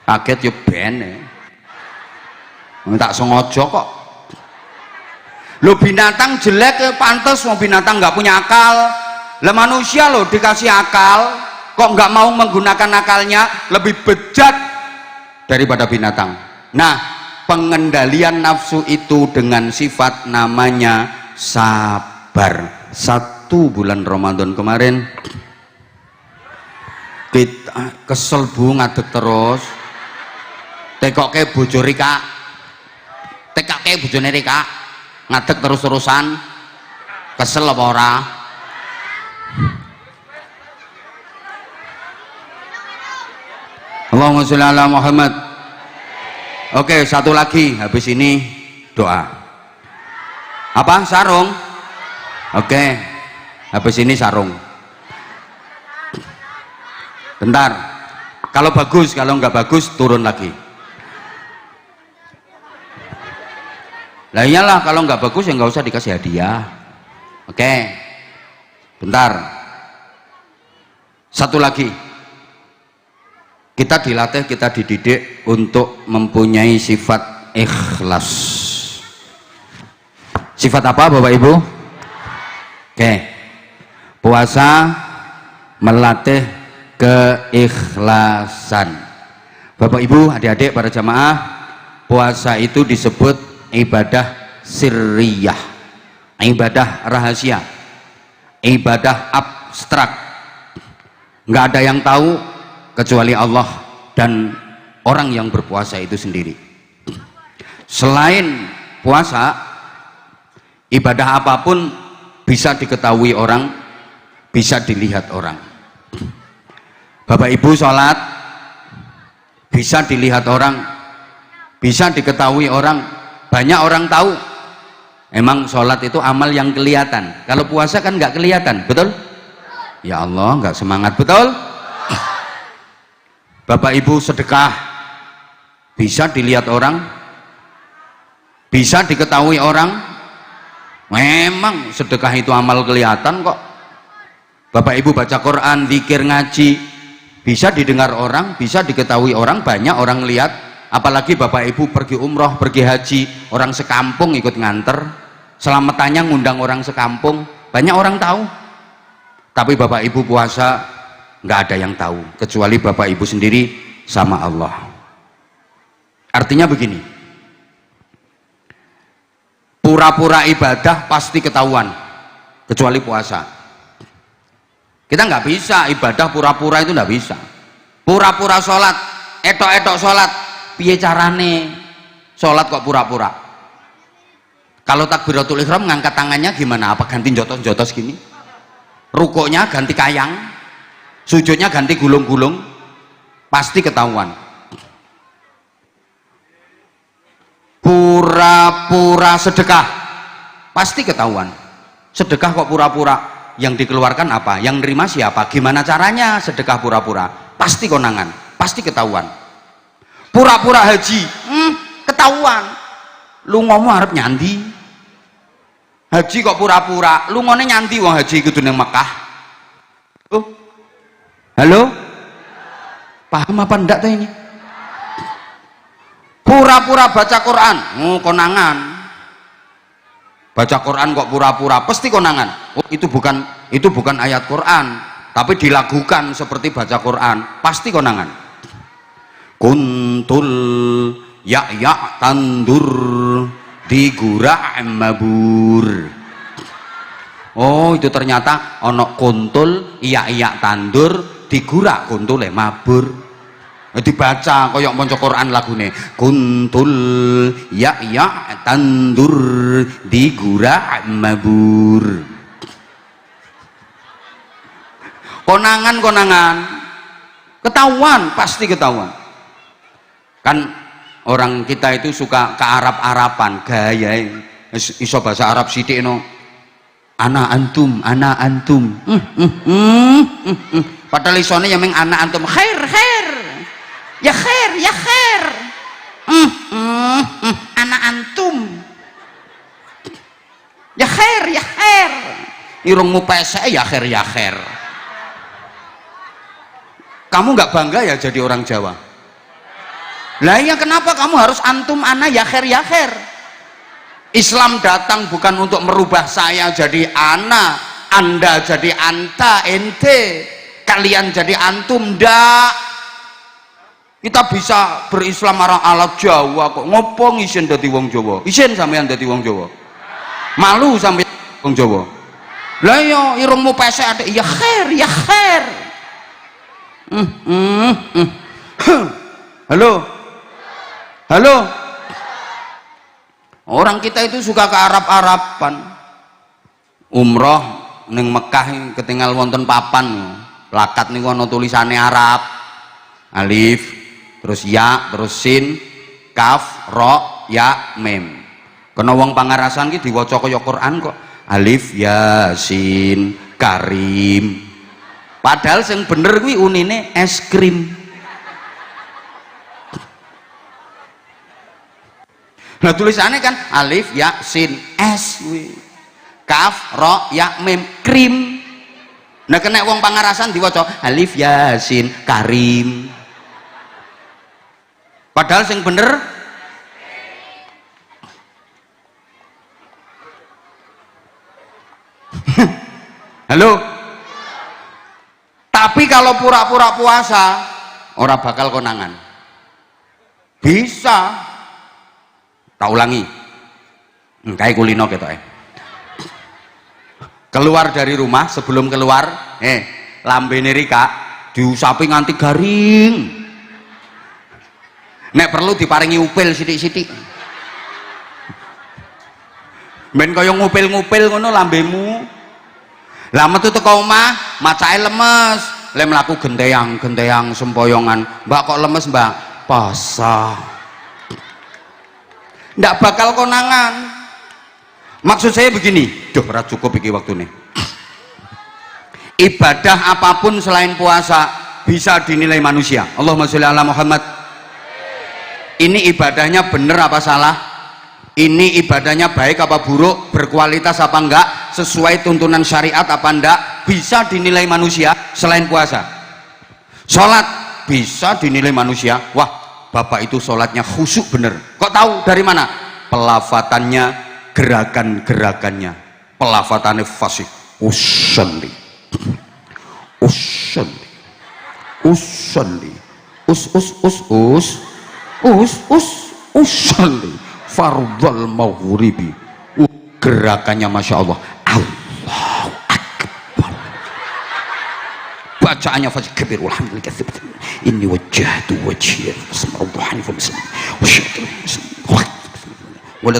Kaget yo ben tak sengaja kok. Lo binatang jelek ya pantes, mau binatang nggak punya akal. Lah manusia lo dikasih akal kok nggak mau menggunakan akalnya, lebih bejat daripada binatang. Nah, pengendalian nafsu itu dengan sifat namanya sabar. 1 bulan Ramadan kemarin kita kesel bu, ngadeg terus. Tekoke bojo Rika, tekake bojone Rika, ngadeg terus-terusan, kesel apa ora? Allahumma sholli ala Muhammad. Oke, satu lagi, habis ini doa. Apa? Sarung? Oke, habis ini sarung. Bentar, kalau bagus, kalau nggak bagus turun lagi. Lah iyalah, kalau nggak bagus ya nggak usah dikasih hadiah. Oke, bentar, satu lagi. Kita dilatih, kita dididik untuk mempunyai sifat ikhlas. Sifat apa Bapak Ibu? Oke, puasa melatih keikhlasan. Bapak Ibu, adik-adik, para jamaah, puasa itu disebut ibadah sirriyah, ibadah rahasia, ibadah abstrak. Nggak ada yang tahu kecuali Allah dan orang yang berpuasa itu sendiri. Selain puasa, ibadah apapun bisa diketahui orang, bisa dilihat orang. Bapak Ibu sholat bisa dilihat orang, bisa diketahui orang. Banyak orang tahu. Emang sholat itu amal yang kelihatan. Kalau puasa kan nggak kelihatan, betul? Ya Allah, nggak semangat, betul? Bapak Ibu sedekah bisa dilihat orang, bisa diketahui orang, Memang sedekah itu amal kelihatan kok. Bapak Ibu baca Quran, zikir, ngaji, bisa didengar orang, bisa diketahui orang, banyak orang lihat. Apalagi Bapak Ibu pergi umroh, pergi haji, orang sekampung ikut nganter, selamatannya ngundang orang sekampung, banyak orang tahu. Tapi Bapak Ibu puasa nggak ada yang tahu kecuali Bapak Ibu sendiri sama Allah. Artinya begini, pura-pura ibadah pasti ketahuan kecuali puasa. Kita nggak bisa ibadah pura-pura, itu nggak bisa. Pura-pura sholat, etok-etok sholat, piye carane sholat kok pura-pura? Kalau takbiratul ihram ngangkat tangannya gimana? Apa ganti jotos-jotos gini? Rukuknya ganti kayang, sujudnya ganti gulung-gulung, pasti ketahuan. Pura-pura sedekah pasti ketahuan. Sedekah kok pura-pura, yang dikeluarkan apa, yang nerima siapa, gimana caranya sedekah pura-pura, pasti konangan, pasti ketahuan. Pura-pura haji, ketahuan. Lu ngomong harap nyandi haji kok pura-pura, lu ngomongnya nyandi wong haji kudu nang Mekah. Halo, paham apa ndak tuh ini? Pura-pura baca Quran, konangan. Baca Quran kok pura-pura, pasti konangan. Oh, itu bukan ayat Quran, tapi dilakukan seperti baca Quran, pasti konangan. Kuntul ya tandur digura mabur. Oh, itu ternyata ono kuntul iya tandur digura kuntule mabur. Dibaca koyok monco Quran lagune, kuntul ya tandur digura mabur. Konangan ketahuan, pasti ketahuan. Kan orang kita itu suka ke Arab-Araban, gaya iso bahasa Arab sithik no. Ana antum padahal isone yang meng ana antum khair ya khair ana antum ya khair irungmu pesek ya khair. Kamu nggak bangga ya jadi orang Jawa? Lah ya kenapa kamu harus antum ana ya khair? Islam datang bukan untuk merubah saya jadi ana, Anda jadi anta, ente, kalian jadi antum, ndak. Kita bisa berislam marang alat Jawa kok. Ngopo ngisen dadi wong Jawa? Isen sampean dadi wong Jawa? Malu sampean wong Jawa? Lah yo irungmu pesek adek ya khair. Halo. Orang kita itu suka ke Arab-Araban. Umroh ning Mekah ketinggal wonten papan plakat niku ana tulisane Arab. Alif, terus ya, terus sin, kaf, ro, ya, mem. Kena wong pangarasan ki diwaca kaya Quran kok. Alif, ya, sin, karim. Padahal sing bener kuwi unine es krim. Nah tulisannya kan alif, ya, sin, es, kaf, ro, ya, mem, krim. Nah kena wong pangarasan diwaca alif, ya, sin, karim. Padahal sing bener halo. Tapi kalau pura-pura puasa ora bakal konangan. Bisa. Tak ulangi. Kayak kulino ketoke. Keluar dari rumah, sebelum keluar, lambene Rika diusapi nganti garing. Nek perlu diparingi upil sithik-sithik. Ben kaya ngupil-ngupil ngono lambemu. Lah metu teko omah, macake lemes. Le mlaku genteyang sempoyongan. Mbak kok lemes, Mbak? Pasah. Ndak bakal konangan. Maksud saya begini, duh ora cukup iki waktune. Ibadah apapun selain puasa bisa dinilai manusia. Allahumma sholli ala Muhammad. Ini ibadahnya bener apa salah? ini ibadahnya baik apa buruk, berkualitas apa enggak, sesuai tuntunan syariat apa enggak, bisa dinilai manusia. Selain puasa, sholat bisa dinilai manusia, wah bapak itu sholatnya khusyuk bener. Kok tahu dari mana? Pelafatannya, gerakan-gerakannya, pelafatannya fasih. Usalli usalli usalli usalli fardhal maghribi. Gerakannya masya Allah, Allahu akbar. Bacaannya fasih kabir, walhamdulillah inni wajjahtu wajhiya lillahi hanifan musliman wa syaitan wala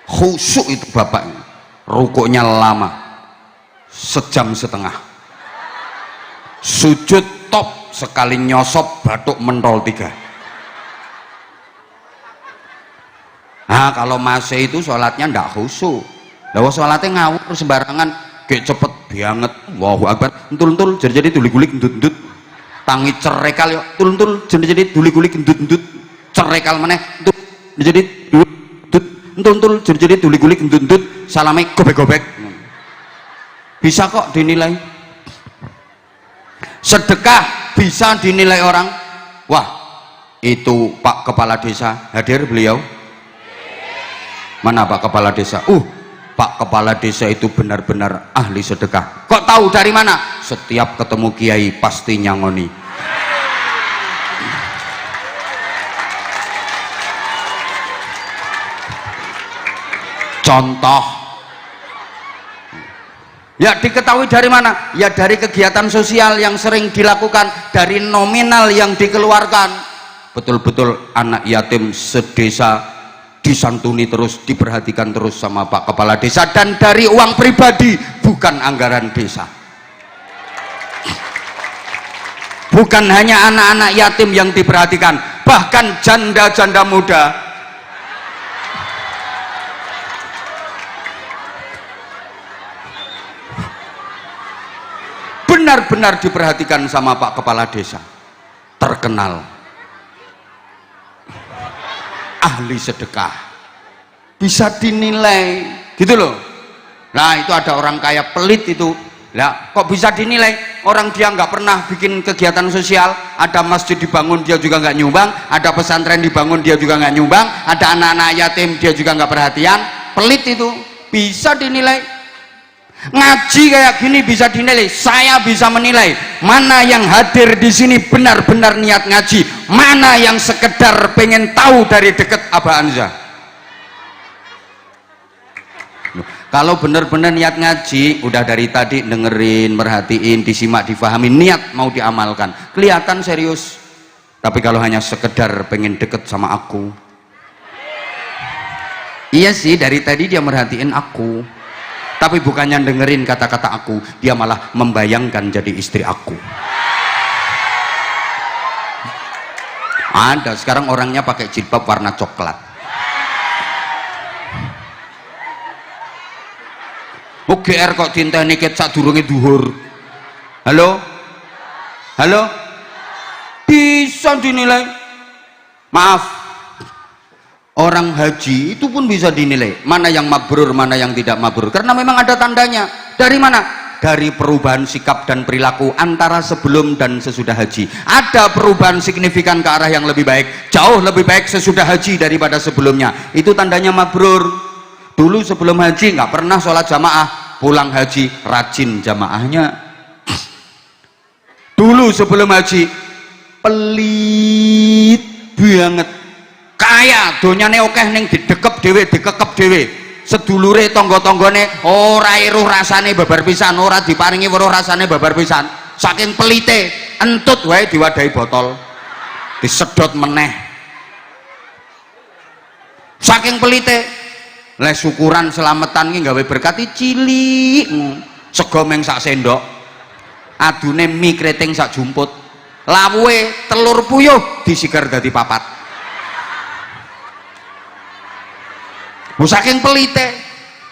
khusyuk itu bapak. Rukuknya lama, sejam setengah. Sujud top, sekali nyosop batuk mentol 3. Nah kalau masih itu sholatnya ndak khusyuk. Lalu sholatnya ngawur sembarangan, kayak cepet banget. Allahu akbar, entul-entul jadi dulik-gulik endut-endut. Tangi cerekal yuk, entul-entul jadi dulik-gulik endut-endut. Cerekal meneh, jadi entul-entul jadi dulik-gulik endut-endut. Salame gobek-gobek. Bisa kok dinilai. Sedekah bisa dinilai orang. Wah, itu Pak Kepala Desa hadir beliau. Mana Pak Kepala Desa? Pak Kepala Desa itu benar-benar ahli sedekah. Kok tahu dari mana? Setiap ketemu kiai pasti nyangoni. Contoh, ya diketahui dari mana? Ya dari kegiatan sosial yang sering dilakukan, dari nominal yang dikeluarkan. Betul-betul anak yatim sedesa disantuni terus, diperhatikan terus sama Pak Kepala Desa, dan dari uang pribadi, bukan anggaran desa. Bukan hanya anak-anak yatim yang diperhatikan, bahkan janda-janda muda. Benar-benar diperhatikan sama Pak Kepala Desa. Terkenal ahli sedekah, bisa dinilai gitu loh. Nah itu ada orang kaya pelit itu. Lah kok bisa dinilai? Orang dia nggak pernah bikin kegiatan sosial. Ada masjid dibangun dia juga nggak nyumbang, ada pesantren dibangun dia juga nggak nyumbang, ada anak-anak yatim dia juga nggak perhatian. Pelit itu bisa dinilai. Ngaji kayak gini bisa dinilai. Saya bisa menilai mana yang hadir di sini benar-benar niat ngaji, mana yang sekedar pengen tahu dari deket Abah Anza. Kalau benar-benar niat ngaji, udah dari tadi dengerin, merhatiin, disimak, difahami, niat mau diamalkan, kelihatan serius. Tapi kalau hanya sekedar pengen deket sama aku, iya sih dari tadi dia merhatiin aku, tapi bukannya dengerin kata-kata aku, dia malah membayangkan jadi istri aku. Ada sekarang orangnya pakai jilbab warna coklat. GR kok tinteni ket sadurunge duhur. Halo? Halo? Bisa dinilai. Maaf, orang haji itu pun bisa dinilai mana yang mabrur, mana yang tidak mabrur, karena memang ada tandanya. Dari mana? Dari perubahan sikap dan perilaku antara sebelum dan sesudah haji. Ada perubahan signifikan ke arah yang lebih baik, jauh lebih baik sesudah haji daripada sebelumnya. Itu tandanya mabrur. Dulu sebelum haji nggak pernah sholat jamaah, pulang haji rajin jamaahnya. Dulu sebelum haji pelit banget, kaya donyane okeh ning didekep dhewe, dikekep dhewe. Sedulure tangga-tanggane ora eruh rasane babar pisan, ora diparingi weruh rasane babar pisan. Saking pelite, entut wae diwadahi botol, disedot meneh. Saking pelite, le syukuran selamatan ki gawe berkati cilik, sego meng sak sendok, adune mie kreting sak jumput, lawuhe telur puyuh disigar dadi papat. Saking pelite,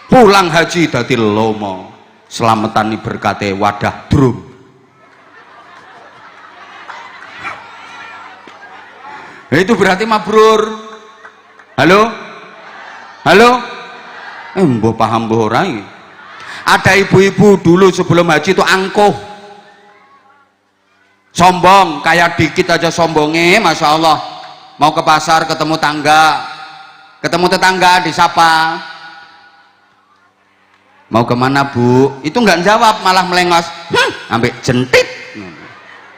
pulang haji dadi lomo, selametani berkate wadah drum. Nah, itu berarti mabrur. Halo? Halo? Mbah paham mbah ora iki. Ada ibu-ibu dulu sebelum haji itu angkuh, sombong, kayak dikit aja sombongnya, masya Allah. Mau ke pasar ketemu tetangga disapa, mau kemana bu? Itu nggak jawab, malah melengos, ambek jentit.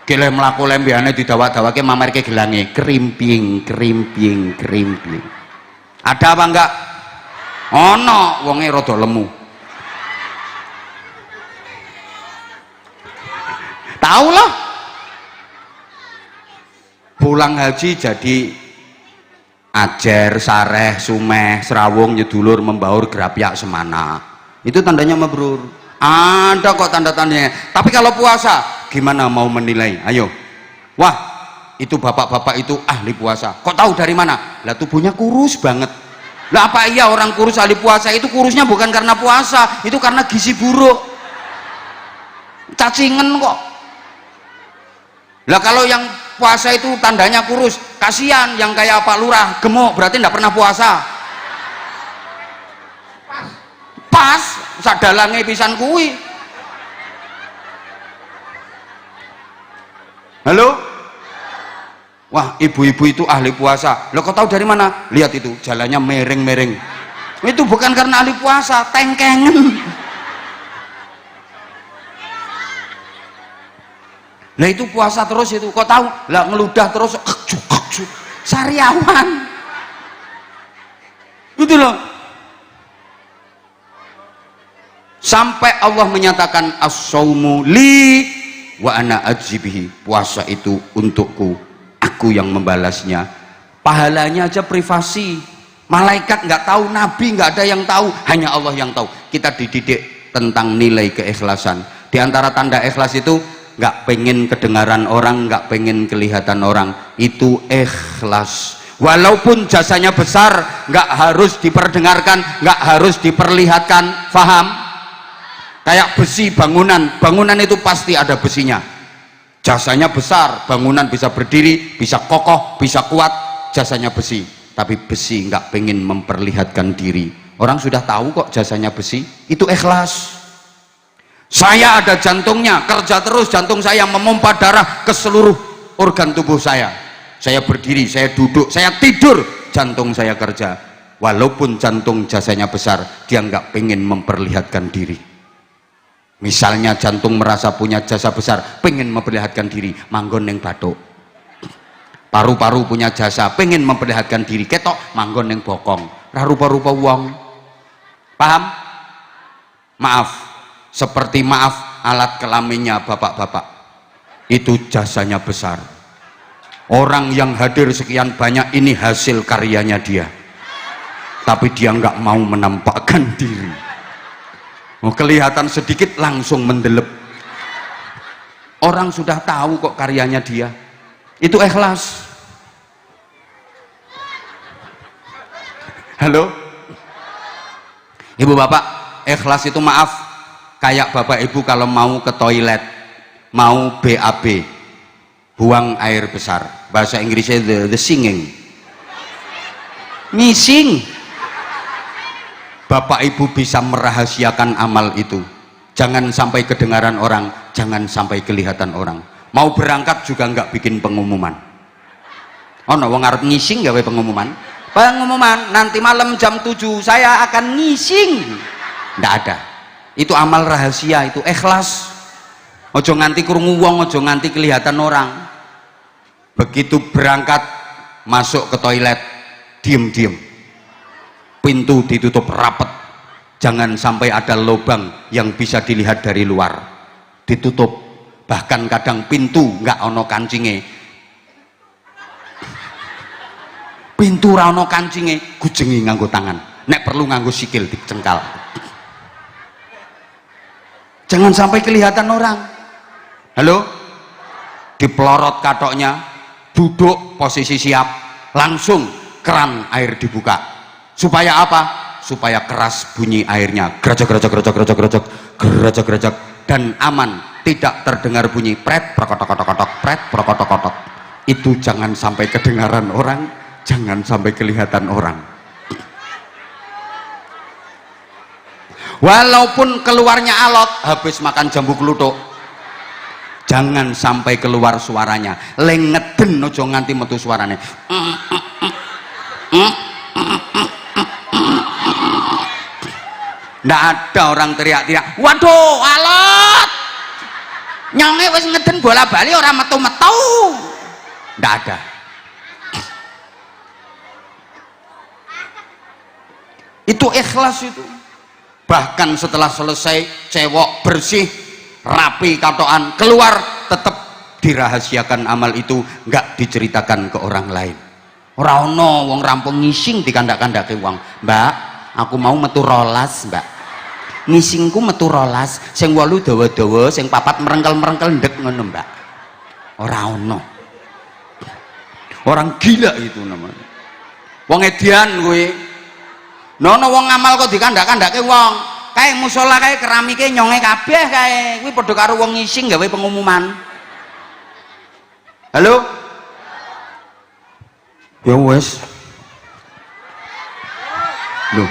Gile melaku lembiane didawak-dawake mamerke gelange, krimping. Ada apa enggak? Ono, wonge rada lemu. Tahu loh, pulang haji jadi ajer, sareh, sumeh, serawung, nyedulur, membaur, gerapyak, semana. Itu tandanya mabrur. Ada kok tanda-tandanya. Tapi kalau puasa, gimana mau menilai? Ayo. Wah, itu bapak-bapak itu ahli puasa. Kok tahu dari mana? Lah tubuhnya kurus banget. Lah apa iya orang kurus ahli puasa? Itu kurusnya bukan karena puasa, itu karena gizi buruk. Cacingen kok. Lah kalau yang puasa itu tandanya kurus, kasihan yang kayak Pak Lurah gemuk, berarti enggak pernah puasa. Pas sadalange pisan kuwi. Halo? Wah, ibu-ibu itu ahli puasa. Lo kok tahu dari mana? Lihat itu, jalannya mereng-mereng. Itu bukan karena ahli puasa, tengkengen. Nah itu puasa terus itu, kok tahu? Lah ngeludah terus, sariawan. Itu loh. Sampai Allah menyatakan as-saumu li wa ana ajibihi. Puasa itu untukku, aku yang membalasnya. Pahalanya aja privasi. Malaikat nggak tahu, nabi nggak ada yang tahu, hanya Allah yang tahu. Kita dididik tentang nilai keikhlasan. Di antara tanda ikhlas itu nggak pengen kedengaran orang, nggak pengen kelihatan orang, itu ikhlas. Walaupun jasanya besar, nggak harus diperdengarkan, nggak harus diperlihatkan. Faham? Kayak besi bangunan itu pasti ada besinya. Jasanya besar, bangunan bisa berdiri, bisa kokoh, bisa kuat, jasanya besi. Tapi besi nggak pengen memperlihatkan diri. Orang sudah tahu kok jasanya besi, itu ikhlas. Saya ada jantungnya, kerja terus jantung saya memompa darah ke seluruh organ tubuh saya. Saya berdiri, saya duduk, saya tidur, jantung saya kerja. Walaupun jantung jasanya besar, dia nggak pengen memperlihatkan diri. Misalnya jantung merasa punya jasa besar, pengen memperlihatkan diri, manggon neng batuk. Paru-paru punya jasa, pengen memperlihatkan diri, ketok manggon neng bokong. Rupa-rupa uang. Paham? Maaf. Seperti maaf alat kelaminnya bapak-bapak, itu jasanya besar. Orang yang hadir sekian banyak ini hasil karyanya dia, tapi dia nggak mau menampakkan diri. Mau kelihatan sedikit langsung mendelep. Orang sudah tahu kok karyanya dia. Itu ikhlas. Halo? Ibu bapak, ikhlas itu maaf. Kayak bapak ibu kalau mau ke toilet, mau BAB, buang air besar, bahasa Inggrisnya the singing, missing. Bapak ibu bisa merahasiakan amal itu, jangan sampai kedengaran orang, jangan sampai kelihatan orang. Mau berangkat juga nggak bikin pengumuman. Oh no, wong arep ngising gawe pengumuman nanti malam jam 7 saya akan ngising, nggak ada. Itu amal rahasia, itu ikhlas. Ojo nganti krungu wong, ojo nganti kelihatan orang. Begitu berangkat masuk ke toilet, diem-diem, pintu ditutup rapat, jangan sampai ada lubang yang bisa dilihat dari luar, ditutup. Bahkan kadang pintu nggak ono kancinge, pintu ra ono kancinge, gujengi nganggo tangan, nek perlu nganggo sikil dicengkal. Jangan sampai kelihatan orang. Halo? Dipelorot katoknya, duduk posisi siap, langsung keran air dibuka. Supaya apa? Supaya keras bunyi airnya, gerajak, dan aman, tidak terdengar bunyi pret prokotok-kotok, pret prokotok-kotok. itu jangan sampai kedengaran orang, jangan sampai kelihatan orang. Walaupun keluarnya alot, habis makan jambu kluthuk, jangan sampai keluar suaranya. Lengeden ojo nganti metu suarane. Ndak ada orang teriak-teriak, waduh alot, nyonge wis ngeden bola bali ora metu-metu. Ndak ada. Itu ikhlas itu. Bahkan setelah selesai cewek bersih rapi katoan keluar, tetap dirahasiakan amal itu, nggak diceritakan ke orang lain. Ora ono wong rampung ngising dikandak-kandake wong, mbak aku mau metu rolas mbak, ngisingku metu rolas, sing 8 dawa-dawa, sing 4 merengkel-merengkel ndek ngono mbak. Ora ono. Orang gila itu namanya. Wong edian kuwi. Nono wong ngamal kok dikandak-kandake wong. Kae musala kae keramike nyonge kabeh kae. Kuwi padha karo wong ngising gawe pengumuman. Halo? Ya wis. Lho.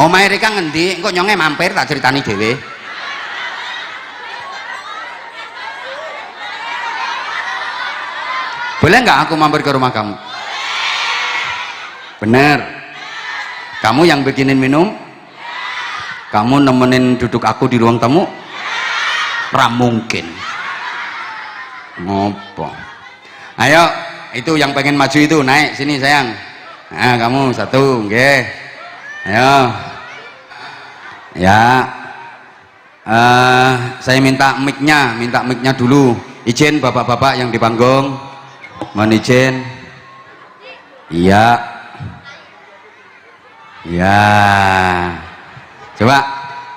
Omahe Rika ngendi? Engko nyonge mampir tak critani dhewe. Boleh nggak aku mampir ke rumah kamu? Bener. Kamu yang bikinin minum? Kamu nemenin duduk aku di ruang tamu? Ra mungkin. Ngopo? Ayo, itu yang pengen maju itu naik sini sayang. Nah, kamu satu, nggih. Ayo. Ya. Saya minta mic-nya dulu. Izin bapak-bapak yang di panggung. Mohon izin. Iya. Ya. Coba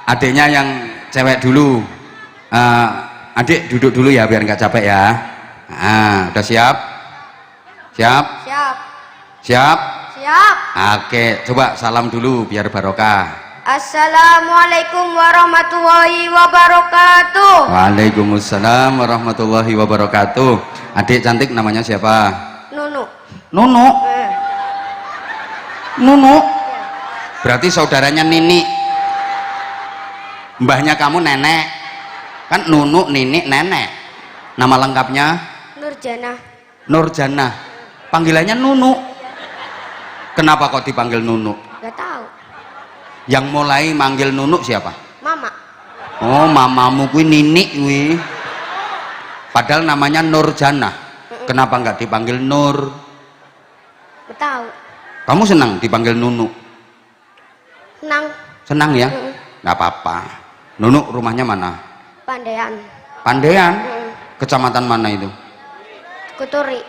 adiknya yang cewek dulu. Adik duduk dulu ya biar nggak capek ya. Nah, udah siap? Siap? Siap. Siap? Siap. Oke, coba salam dulu biar barokah. Assalamualaikum warahmatullahi wabarakatuh. Waalaikumsalam warahmatullahi wabarakatuh. Adik cantik namanya siapa? Nunu. Nunu. Nunu. Berarti saudaranya Nini. Mbahnya kamu nenek. Kan Nunu, Nini, nenek. Nama lengkapnya? Nurjana. Nurjana. Panggilannya Nunu. Kenapa kok dipanggil Nunu? Gak tahu. Yang mulai manggil Nunu siapa? Mama. Oh, mamamu kuwi Nini kuwi. Padahal namanya Nurjana. Kenapa nggak dipanggil Nur? Gak tahu. Kamu senang dipanggil Nunu? Senang. Senang ya? Nggak apa-apa. Nunu rumahnya mana? Pandean. Pandean? Kecamatan mana itu? Kuturi.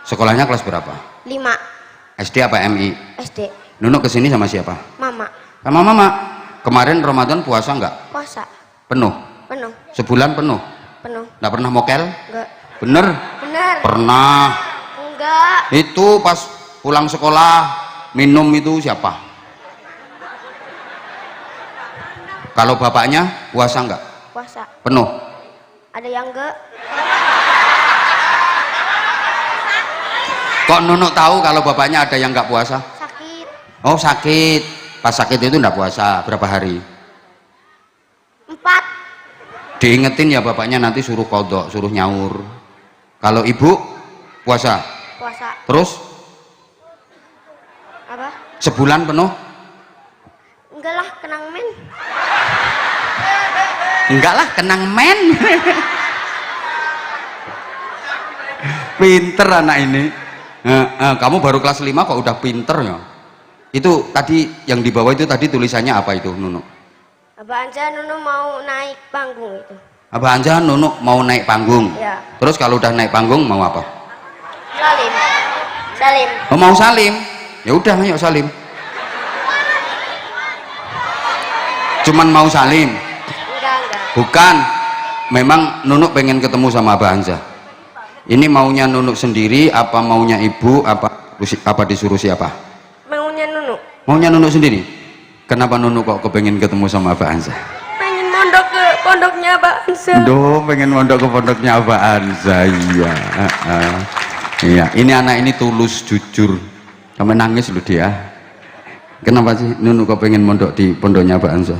Sekolahnya kelas berapa? 5. SD apa MI? SD. Nunu kesini sama siapa? Mama. Sama mama. Kemarin Ramadan puasa nggak? Puasa. Penuh? Penuh. Sebulan penuh? Penuh. Nggak pernah mokel? Enggak. Bener? Bener. Pernah. Enggak. Itu pas pulang sekolah minum itu siapa? Kalau bapaknya puasa nggak? Puasa. Penuh? Ada yang enggak? Kok Nunuk tahu kalau bapaknya ada yang nggak puasa? Sakit. Oh sakit. Pas sakit itu nggak puasa berapa hari? 4. Diingetin ya bapaknya nanti suruh kodok, suruh nyaur. Kalau ibu puasa? Puasa. Terus? Apa? Sebulan penuh? Enggak lah, kenang men. Enggak lah, kenang men. Pinter anak ini. Kamu baru kelas 5 kok udah pinter ya. Itu tadi yang di bawah itu tadi tulisannya apa itu Nunu? Abah Anja Nunu mau naik panggung itu. Abah Anja Nunu mau naik panggung. Ya. Terus kalau udah naik panggung mau apa? Salim. Salim. Oh, mau salim. Ya udah ayo salim. Cuman mau salim. Enggak. Bukan. Memang Nunu pengen ketemu sama Abah Anja. Ini maunya Nunu sendiri apa maunya ibu apa disuruh siapa? Maunya Nunu. Maunya Nunu sendiri. Kenapa Nunu kok kepengen ketemu sama Abah Anja? Pengen mondok ke pondoknya Mbak Anza. Duh, pengen mondok ke pondoknya Mbak Anza. Iya. Iya, ini anak ini tulus, jujur. Sampai nangis loh dia. Kenapa sih Nunu kok pengen mondok di pondoknya Mbak Anza?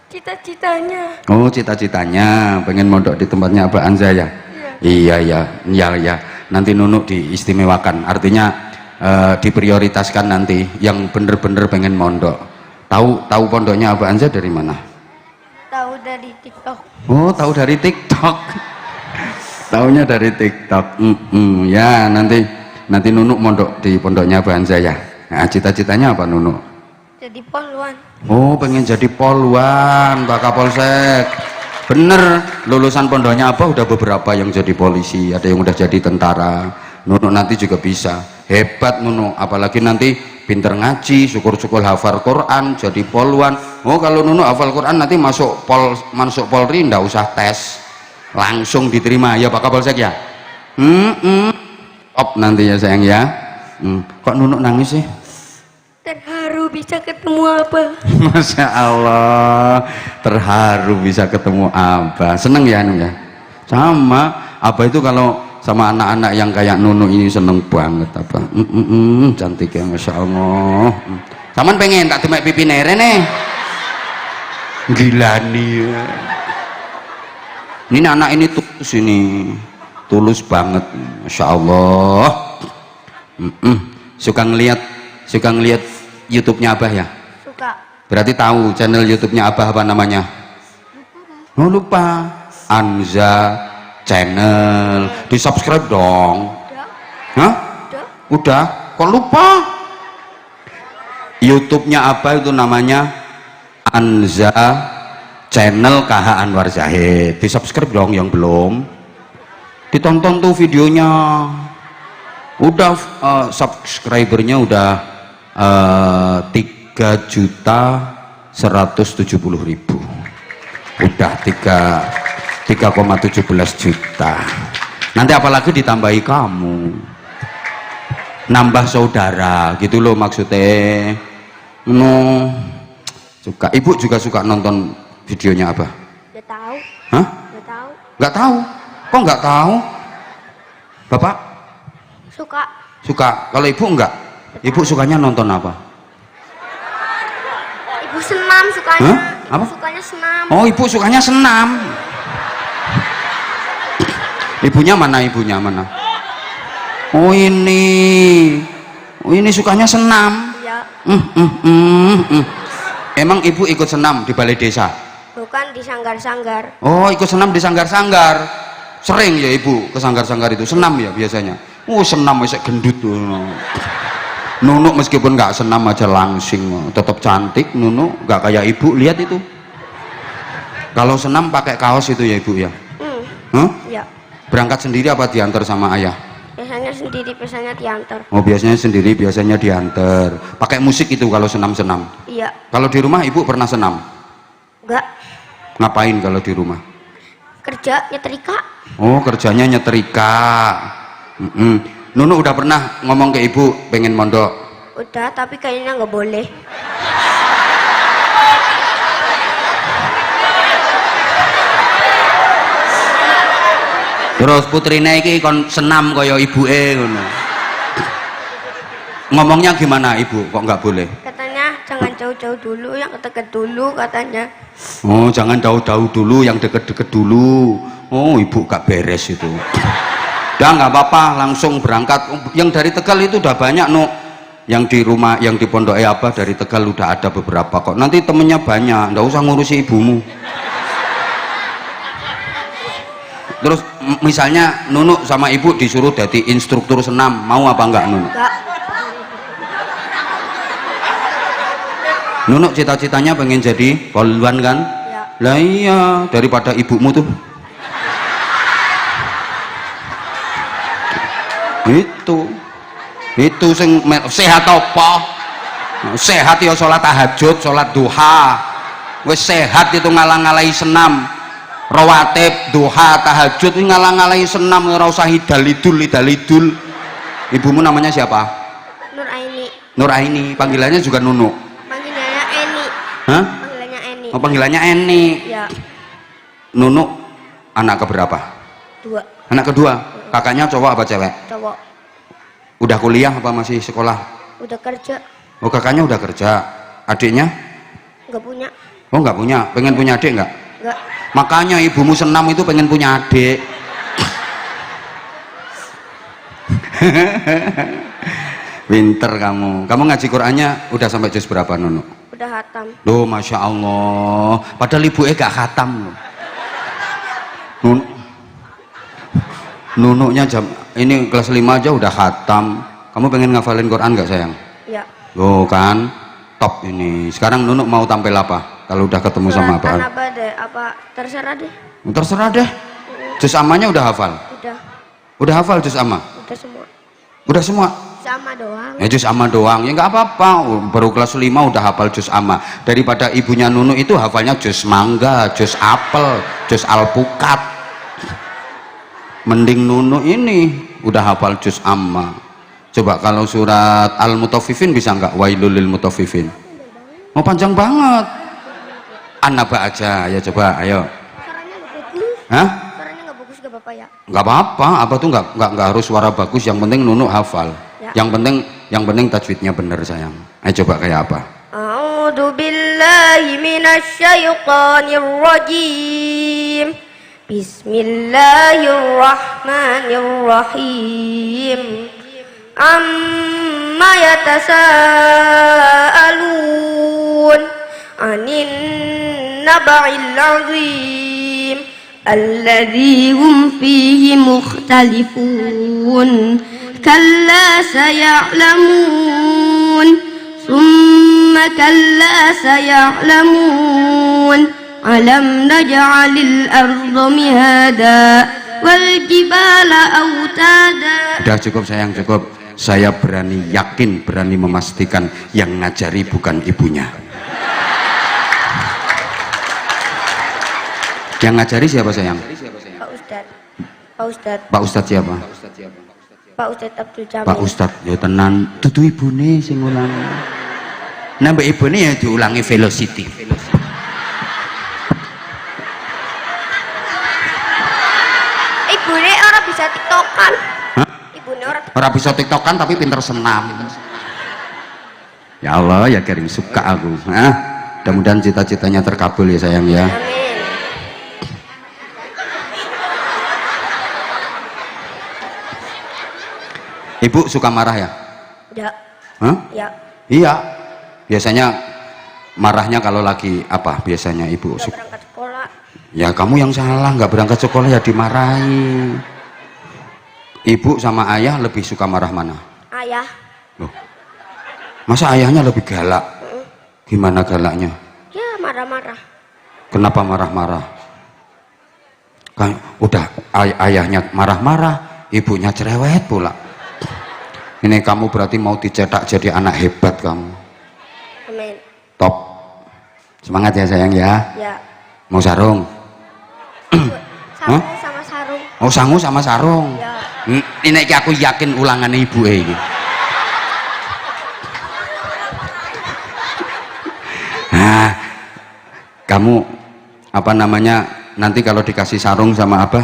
Cita-citanya. Oh, cita-citanya pengen mondok di tempatnya Mbak Anza ya? Iya, iya. Nanti Nunu diistimewakan. Artinya diprioritaskan nanti yang bener-bener pengen mondok. Tahu pondoknya Mbak Anza dari mana? Tahu dari TikTok. Oh, tahu dari TikTok. Taunya dari TikTok. Ya, nanti Nunu mondok di pondoknya Mbak Anza ya. Nah, cita-citanya apa Nunu? Jadi polwan. Oh, pengen jadi polwan, Pak Kapolsek. Bener, lulusan pondoknya apa udah beberapa yang jadi polisi, ada yang udah jadi tentara. Nunu nanti juga bisa. Hebat Nunu, apalagi nanti pinter ngaji, syukur-syukur hafal Quran, jadi polwan. Oh, kalau Nunu hafal Quran nanti masuk Polri ndak usah tes. Langsung diterima ya Pak Kapolsek ya. Top nanti ya sayang ya. Kok Nunu nangis sih? Terharu bisa ketemu Abah. Masya Allah, terharu bisa ketemu Abah. Seneng ya Nunu ya? Sama Abah itu kalau sama anak-anak yang kayak Nunu ini seneng banget Abah. Cantik ya Masya Allah. Saman pengen tak demek pipi nere nih. Gila nih ya. Ini anak ini tulus ini, tulus banget, Masya Allah. Suka ngeliat YouTube-nya Abah ya? Suka. Berarti tahu channel YouTube-nya Abah apa namanya? Oh lupa. Anza channel. Di subscribe dong. Udah. Hah? Udah. Udah? Kok lupa? YouTube-nya Abah itu namanya Anza channel KH Anwar Zahid. Di subscribe dong yang belum. Ditonton tuh videonya. Udah subscribernya udah 3.170.000. Udah 3,17 juta. Nanti apalagi ditambahi kamu, nambah saudara gitu loh maksudnya. No, suka. Ibu juga suka nonton videonya Abah? Udah tahu. Hah? Udah tahu. Nggak tahu? Kok nggak tahu? Bapak Suka. suka. Kalau ibu enggak? Ibu sukanya nonton apa? Ibu senam sukanya. Hah? Apa? Ibu sukanya senam. Oh, ibu sukanya senam. Ibunya mana? Ibunya mana? Oh ini. Oh ini sukanya senam. Iya. Emang ibu ikut senam di balai desa? Bukan di sanggar-sanggar. Oh, ikut senam di sanggar-sanggar. Sering ya ibu ke sanggar-sanggar itu senam ya biasanya. Oh senam masih gendut tuh. Nunu meskipun nggak senam aja langsing, tetap cantik. Nunu nggak kayak ibu, lihat itu. Kalau senam pakai kaos itu ya ibu ya. Huh? Iya. Berangkat sendiri apa diantar sama ayah? Biasanya sendiri, biasanya diantar. Oh biasanya sendiri, biasanya diantar. Pakai musik itu kalau senam-senam. Iya. Kalau di rumah ibu pernah senam? Enggak. Ngapain kalau di rumah? Kerja nyetrika. Oh kerjanya nyetrika. Nunu udah pernah ngomong ke ibu pengen mondok? Udah, tapi kayaknya nggak boleh. Terus putrine iki kon senam kaya ibuke ngono. Ngomongnya gimana ibu kok nggak boleh? Katanya jangan jauh-jauh dulu, yang deket dulu katanya. Oh jangan jauh-jauh dulu, yang deket-deket dulu. Oh ibu gak beres itu. Udah nggak apa-apa, langsung berangkat. Yang dari Tegal itu udah banyak no. Yang di rumah, yang di pondok Abah dari Tegal udah ada beberapa kok. Nanti temennya banyak, nggak usah ngurusi ibumu. Terus misalnya Nunu sama ibu disuruh jadi instruktur senam, mau apa enggak Nunu? Enggak. Nunu cita-citanya pengen jadi polwan kan? Ya. Lah iya, daripada ibumu tuh. Itu sing sehat apa? Sehat ya sholat tahajud, sholat duha. Wes sehat itu ngalang-ngalai senam. Rawatib, duha, tahajud ini ngalang-ngalai senam, ora usah idal-idul. Ibumu namanya siapa? Nur Aini. Nur Aini, panggilannya juga Nunu. Panggilannya Eni. Hah? Panggilannya Eni. Oh, panggilannya Eni. Ya. Nunuk anak keberapa? 2. Anak kedua. Kakaknya cowok apa cewek? Cowok. Udah kuliah apa masih sekolah? Udah kerja. Oh, kakaknya udah kerja. Adiknya? Nggak punya. Oh, nggak punya. Pengen punya adik nggak? Nggak. Makanya ibumu senam itu pengen punya adik. Pinter kamu. Kamu ngaji Qur'annya udah sampai juz berapa, Nunuk? Udah hatam. Loh, Masya Allah. Padahal ibunya gak khatam loh. Nunuknya jam ini kelas 5 aja udah khatam. Kamu pengen ngafalin Quran gak sayang? Ya. Loh kan, top ini. Sekarang Nunuk mau tampil apa? Kalau udah ketemu sama apaan? Apa deh? Apa terserah deh. Terserah deh. Juz amanya udah hafal? Udah. Udah hafal juz amma? Udah semua. Udah semua? Sama doang. Ya juz amma doang. Ya nggak apa-apa. Baru kelas 5 udah hafal juz amma. Daripada ibunya Nunuk itu hafalnya juz mangga, juz apel, juz alpukat. Mending Nunuk ini udah hafal juz amma. Coba kalau surat Al-Mutaffifin bisa nggak? Wailul lil mutaffifin. Mau panjang banget. An-Naba aja ya, coba ayo. Suaranya nggak bagus. Hah? Suaranya nggak bagus gak Bapak ya? Nggak apa-apa. Apa tuh nggak harus suara bagus. Yang penting Nunuk hafal. Ya. Yang penting tajwidnya bener sayang. Ayo coba kayak apa? A'udzu billahi minasy syaithanir rajim. Bismillahirrahmanirrahim. Amma yatasaalun 'anin naba'il 'azim alladzi hum fihi mukhtalifun. Kalla saya'lamun. Summa kalla saya'lamun. Alam naj'alil arda mihada wal jibala autada. Udah cukup sayang, cukup. Saya berani yakin, berani memastikan yang ngajari bukan ibunya. Yang ngajari siapa sayang? Pak Ustadz. Pak Ustadz. Pak Ustadz siapa? Pak Ustadz Abdul Jamil. Pak Ustadz ya tenan, dudu ibune sing ulang. Nambah ibune ya diulangi velocity. Ibune orang bisa tiktokan. Hah? Ibune orang. Orang bisa tiktokan tapi pinter senam. Ya Allah ya Karim, suka aku. Mudah-mudahan cita-citanya terkabul ya sayang ya. Amin. Ibu suka marah ya? Ya. Hah? Ya. Iya. Biasanya marahnya kalau lagi apa? Biasanya ibu Nggak berangkat sekolah. Ya kamu yang salah, nggak berangkat sekolah ya dimarahi. Ibu sama ayah lebih suka marah mana? Ayah. Loh, masa ayahnya lebih galak? Gimana galaknya? Ya marah-marah. Kenapa marah-marah? Kan udah ayahnya marah-marah, ibunya cerewet pula. Ini kamu berarti mau dicetak jadi anak hebat kamu. Amin. Top. Semangat ya sayang ya. Ya. Mau sarung? Sangu sama sarung. Oh sangu sama sarung. Ya. Ini aku yakin ulangan ibu ini. Nah, kamu apa namanya nanti kalau dikasih sarung sama apa?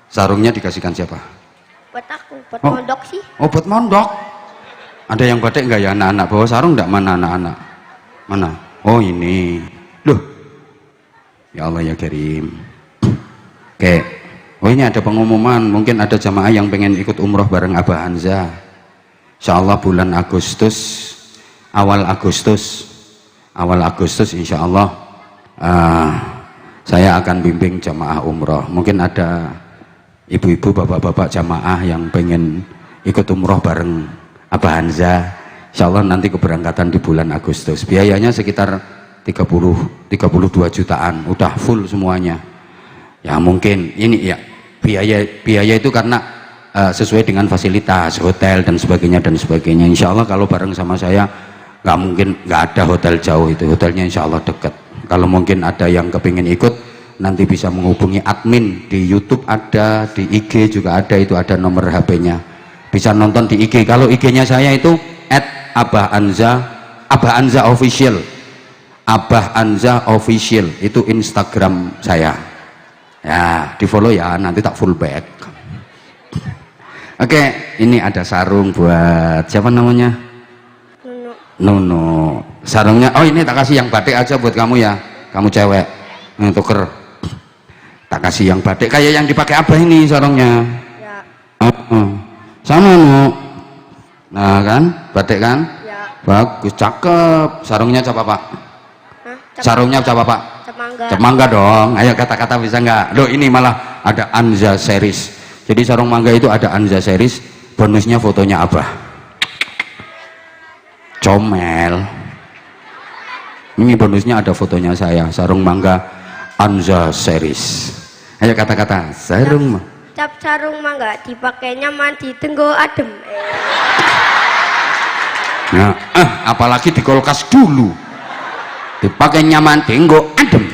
Sarungnya dikasihkan siapa? Buat aku, buat Oh. mondok sih. Oh buat mondok. Ada yang batik nggak ya anak-anak bawa sarung nggak? Mana anak-anak? Mana? Oh ini. Loh. Ya Allah ya Karim. Oke. Oh ini ada pengumuman. Mungkin ada jamaah yang pengen ikut umroh bareng Abah Hanza. Insya Allah bulan Agustus, awal Agustus Insya Allah saya akan bimbing jamaah umroh. Mungkin ada ibu-ibu, bapak-bapak jamaah yang pengen ikut umroh bareng Abah Hanza. Insya Allah nanti keberangkatan di bulan Agustus. Biayanya sekitar 32 jutaan, udah full semuanya. Ya mungkin ini ya biaya itu karena sesuai dengan fasilitas hotel dan sebagainya. Insya Allah kalau bareng sama saya nggak mungkin nggak ada hotel jauh, itu hotelnya insya Allah dekat. Kalau mungkin ada yang kepingin ikut, nanti bisa menghubungi admin di YouTube, ada di IG juga ada, itu ada nomor HP-nya, bisa nonton di IG. Kalau IG-nya saya itu @AbahAnza official, Abah Anza official, itu Instagram saya. Ya, di follow ya, nanti tak full back. Oke, ini ada sarung buat siapa namanya? Nunu. Nono. Sarungnya, oh ini tak kasih yang batik aja buat kamu ya. Kamu cewek. Tuker. Tak kasih yang batik kayak yang dipakai Abah ini sarungnya. Ya. Sama Nu. Nah kan, batik kan? Ya. Bagus, cakep. Sarungnya cap apa? Hah? Sarungnya cap apa? Cap mangga. Cap mangga dong. Ayo kata-kata bisa nggak? Loh ini malah ada Anza series. Jadi sarung mangga itu ada Anza series. Bonusnya fotonya Abah. Comel. Ini bonusnya ada fotonya saya. Sarung mangga Anza series. Ayo kata-kata. Sarung. Cap sarung mangga dipakainya mandi tenggo adem. Nah, apalagi di kulkas dulu. Dipakai nyaman tenggo adem.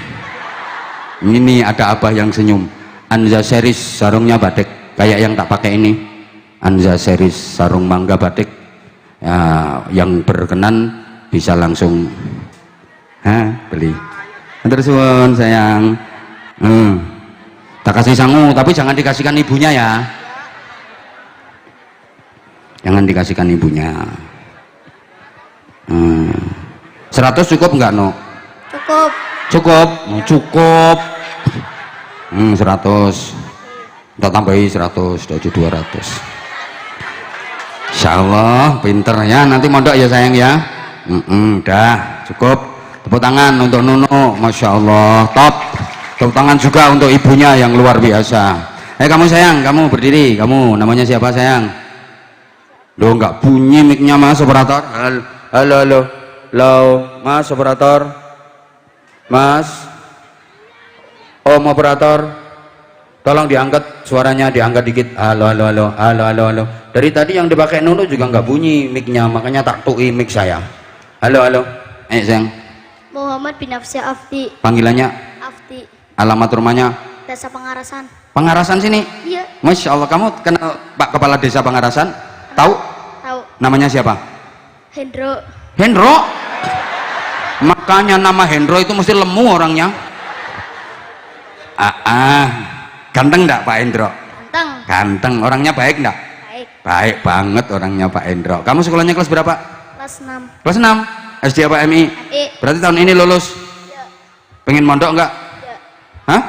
Ini ada Abah yang senyum. Anza series sarungnya batik kayak yang tak pakai ini. Anza series sarung mangga batik ya, yang berkenan bisa langsung beli. Terus sayang, tak kasih sangu tapi jangan dikasihkan ibunya ya, jangan dikasihkan ibunya. 100 cukup enggak No? Cukup. Cukup, cukup. 100 kita tambahi 100 jadi 200. Insya Allah pinter ya, nanti mondok ya sayang ya. Udah cukup. Tepuk tangan untuk Nunu, Masya Allah, top. Tepuk tangan juga untuk ibunya yang luar biasa. Kamu sayang, kamu berdiri, kamu namanya siapa sayang? Loh nggak bunyi mic-nya Mas operator. Halo halo halo Mas operator, Mas Om operator, tolong diangkat suaranya, diangkat dikit. Halo halo halo halo halo halo. Dari tadi yang dipakai Nunu juga nggak bunyi mic-nya, makanya tak tui mic saya. Halo halo. Sayang. Muhammad bin Afsi Afdi. Panggilannya? Afdi. Alamat rumahnya? Desa Pangarasan. Pangarasan sini? Iya. Masya Allah, kamu kenal Pak Kepala Desa Pangarasan? Tahu? Tahu. Namanya siapa? Hendro. Hendro? Makanya nama Hendro itu mesti lemu orangnya. Ganteng enggak Pak Hendro? Ganteng. Ganteng. Orangnya baik enggak? Baik. Baik banget orangnya Pak Hendro. Kamu sekolahnya kelas berapa? Kelas 6. Kelas 6? SD apa MI? MI. Berarti tahun ini lulus? Iya. Pengen mondok enggak? Iya. Hah?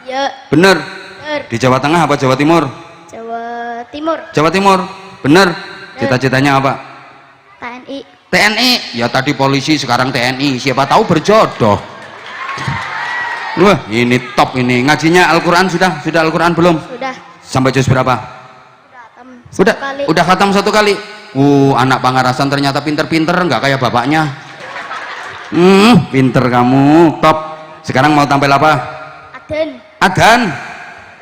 Iya. Bener? Bener. Di Jawa Tengah apa Jawa Timur? Jawa Timur. Jawa Timur? Bener? Cita-citanya apa? TNI. TNI? Ya tadi polisi sekarang TNI, siapa tahu berjodoh. Wah ini top ini. Ngajinya Al-Quran sudah? Sudah Al-Quran belum? Sudah. Sampai juz berapa? Sudah. Kali. Udah khatam 1 kali. Anak Pangarasan ternyata pinter-pinter, nggak kayak bapaknya. Pinter kamu, top. Sekarang mau tampil apa? Adan. Adzan.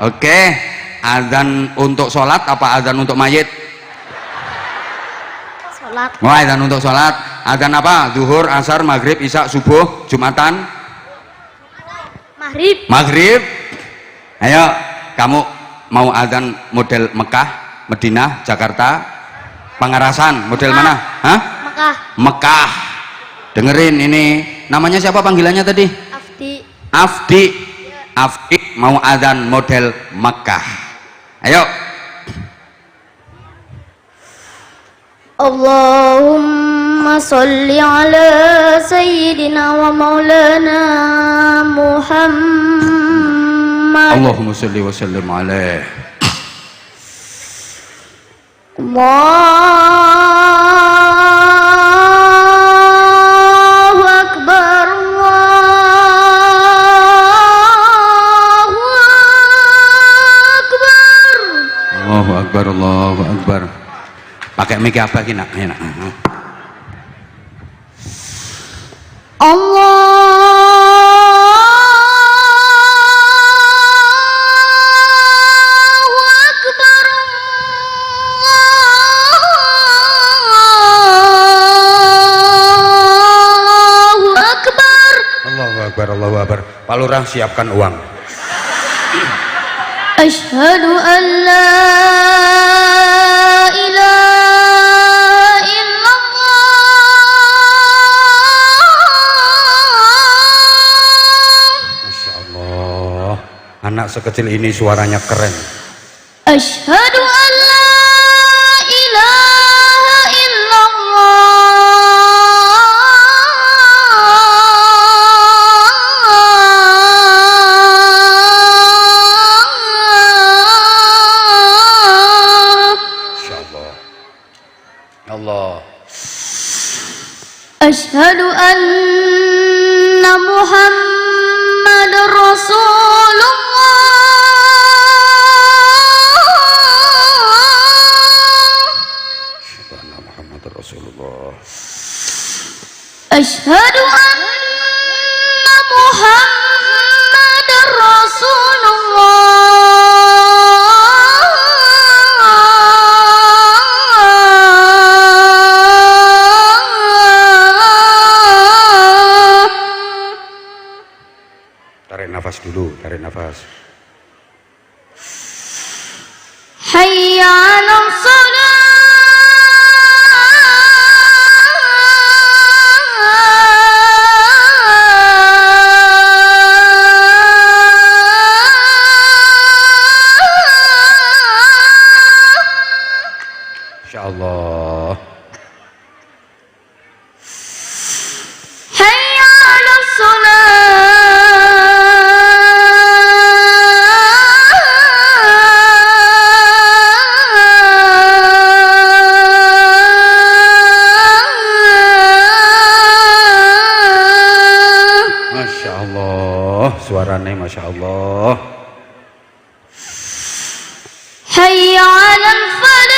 Oke. Adzan untuk sholat apa adzan untuk mayit? Sholat. Wah, adzan untuk sholat. Adzan apa? Zuhur, asar, maghrib, isya, subuh, jumatan, Maghrib. maghrib. Ayo, kamu mau adzan model Mekah, Madinah, Jakarta, Pangarasan, model Mekah. mana? Hah? Mekah. Mekah. Dengerin ini. Namanya siapa panggilannya tadi? Afdi. Afdi. Afdi mau adzan model Mekah. Ayo. Allahumma salli ala sayyidina wa maulana Muhammad. Allahumma sholli wa sallim alaihi. Allahu Akbar. Allahu Akbar. Allahu Akbar, Allahu Akbar. Pakai mic apa gini? Enak. Allahu Akbar. Allahu Akbar. Allahu Akbar, Allahu Akbar. Pak Lurah siapkan uang. Asyhadu an la ilaha illallah. Masya Allah. Anak sekecil ini suaranya keren. Asyhadu an la ilaha illallah. Insyaallah. Allah. Asyhadu anna Muhammadar Rasulullah. Rasulullah. Asyhadu anna Muhammadar Rasulullah. Tarik nafas dulu, tarik nafas. Hayya 'alas shalah. Allah. Hayya 'alas shalah. Masya Allah, suaranya Masya Allah. Hayya 'alal falah.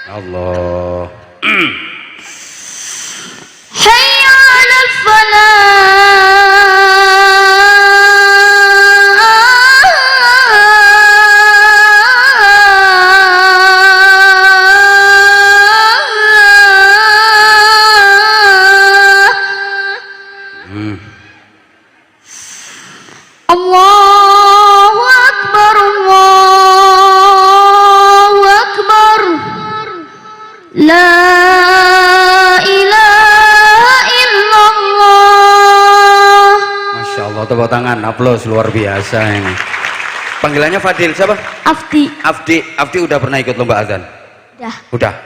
Allah. Hayya 'alal falah. Allahu Akbar, Allahu Akbar. La ilaha illallah. Masya Allah, tepuk tangan, aplaus luar biasa ini. Panggilannya Fadil siapa? Afdi. Afdi udah pernah ikut lomba azan? Udah.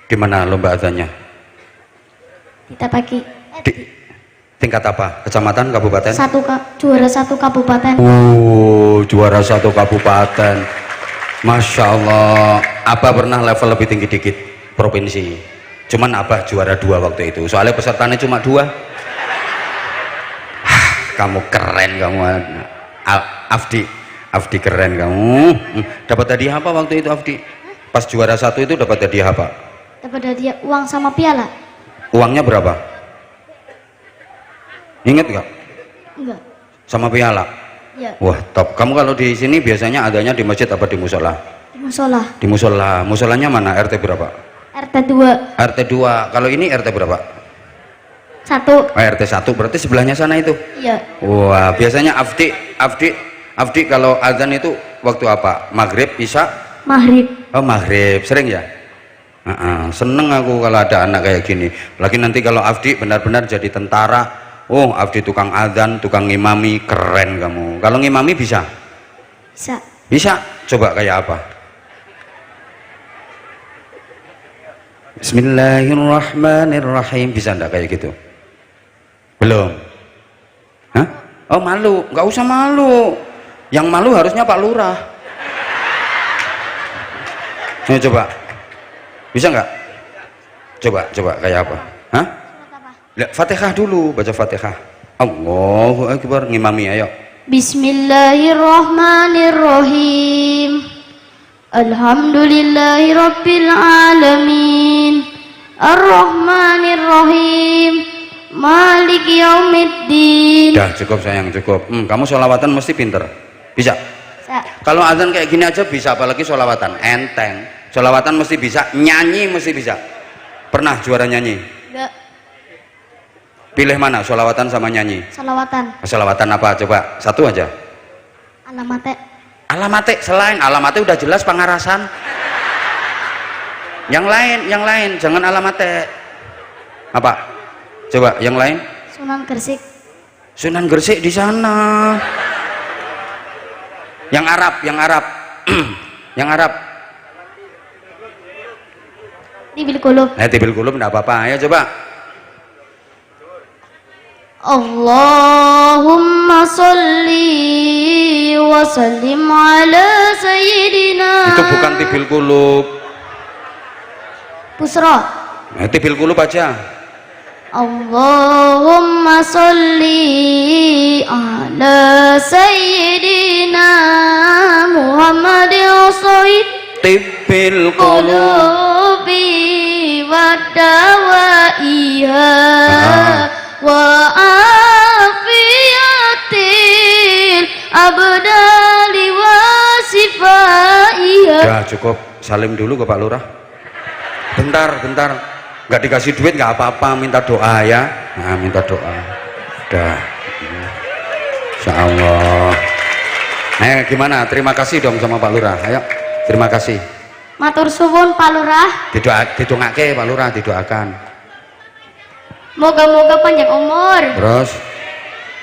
Gimana lomba azannya? Kita pagi. Di tingkat apa? Kecamatan, kabupaten? Juara satu kabupaten. Juara satu kabupaten. Masya Allah. Abah pernah level lebih tinggi dikit, provinsi. Cuman Abah juara 2 waktu itu. Soalnya pesertanya cuma 2. Kamu keren kamu, Afdi keren kamu. Dapat hadiah apa waktu itu Afdi? Pas juara 1 itu dapat hadiah apa? Dapat hadiah uang sama piala. Uangnya berapa? Ingat nggak? Enggak. Sama piala. Ya, Wah top. Kamu kalau di sini biasanya adanya di masjid apa di musola? di musola. Di musola. Musolanya mana? RT berapa? RT 2. RT 2. Kalau ini RT berapa? 1. RT 1 berarti sebelahnya sana itu. Iya. Wah biasanya Afdi kalau azan itu waktu apa? Maghrib, isya? Maghrib. Oh maghrib. Sering ya? Seneng aku kalau ada anak kayak gini. Lagi nanti kalau Afdi benar-benar jadi tentara. Oh Afdi tukang azan, tukang ngimami, keren kamu. Kalau ngimami bisa? Bisa. Bisa? Coba kayak apa? Bismillahirrahmanirrahim. Bisa enggak kayak gitu? Belum? Hah? Oh malu? Nggak usah malu. Yang malu harusnya Pak Lurah. Ayo coba. Bisa nggak? Coba kayak apa? Hah? Fatihah dulu, baca Fatihah. Allahu Akbar, ngimami ayo. Bismillahirrahmanirrahim. Alhamdulillahi rabbil alamin. Ar-Rahmanirrahim. Maliki yaumiddin. Dah cukup sayang, cukup. Kamu sholawatan mesti pinter. Bisa? Bisa. Kalau azan kayak gini aja bisa, apalagi sholawatan. Enteng. Sholawatan mesti bisa, nyanyi mesti bisa. Pernah juara nyanyi? Enggak. Pilih mana, sholawatan sama nyanyi? Salawatan. Sholawatan apa? Coba, satu aja. Alamatnya. Alamatnya selain alamatnya udah jelas Pangarasan. Yang lain jangan alamatnya. Apa? Coba yang lain. Sunan Gresik. Sunan Gresik di sana. Yang Arab. Yang Arab. Tibil Kulub. Tibil Kulub enggak apa-apa. Ayo coba. Allahumma sholli wa sallim ala sayyidina. Itu bukan Tibil Kulub. Pusra. Tibil Kulub aja. Allahumma sholli ala sayyidina Muhammadin sahib Tibil Kulub. qulubi wa dawaiha wa afiyatil abdali wa sifaiha. Ya cukup, salim dulu ke Pak Lurah. Bentar nggak dikasih duit nggak apa-apa, minta doa ya. Nah, minta doa udah. Insya Allah. Gimana, terima kasih dong sama Pak Lurah. Ayo, terima kasih. Matur suwun Pak Lurah. Didongake Pak Lurah, didoakan. Moga-moga panjang umur, Terus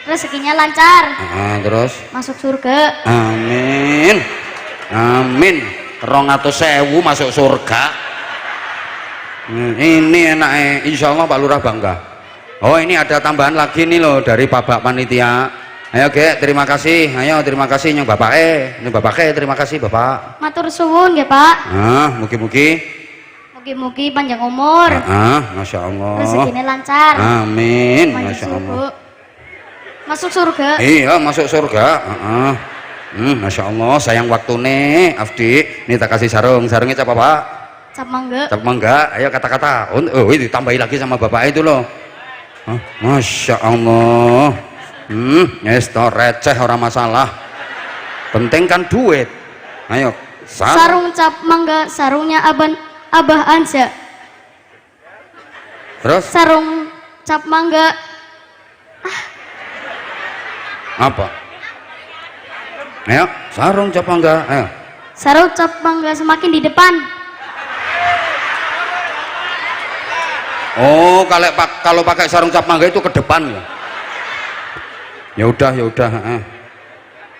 rezekinya lancar, terus masuk surga. amin 200.000 masuk surga. Ini enaknya, insya Allah Pak Lurah bangga. Oh, ini ada tambahan lagi nih loh dari Bapak Panitia. Ayo Gek, terima kasih. Ayo terima kasih yang Bapak ini Bapak terima kasih Bapak. Matur suwun ya Pak. Mugi-mugi Panjang umur, Masya Allah, rezekinya lancar, amin, panjang Masya Allah. masuk surga. Iya, masuk surga. Masya Allah, sayang waktu nih Afdi. Ini tak kasih sarungnya siapa Pak? Cap mangga. Cap mangga. Ayo kata-kata. Itu tambahin lagi sama Bapak itu loh. Masya Allah. Yes, receh orang masalah. Penting kan duit. Ayo. Sarung cap mangga, sarungnya Abah Anza. Terus Sarung cap mangga. apa? Ayo, sarung cap mangga. Ayo. Sarung cap mangga semakin di depan. Oh, kalau pakai sarung cap mangga itu ke depan ya. Ya udah.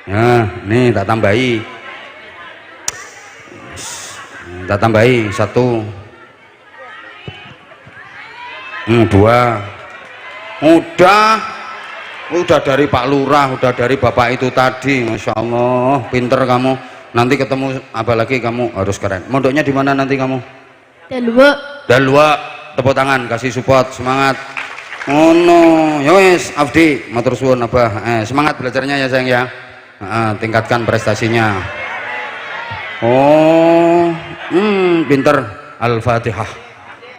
Nah, nih tak tambahi. Tak tambahi 1. 2. Udah dari Pak Lurah, udah dari Bapak itu tadi. Masya Allah, pinter kamu. Nanti ketemu apa lagi kamu harus keren. Mondoknya di mana nanti kamu? Dalwa. Tepuk tangan, kasih support, semangat. Oh no, yowes Afdi, matur suwun Abah. Semangat belajarnya ya sayang ya. Tingkatkan prestasinya. Oh, pinter. Al-Fatihah.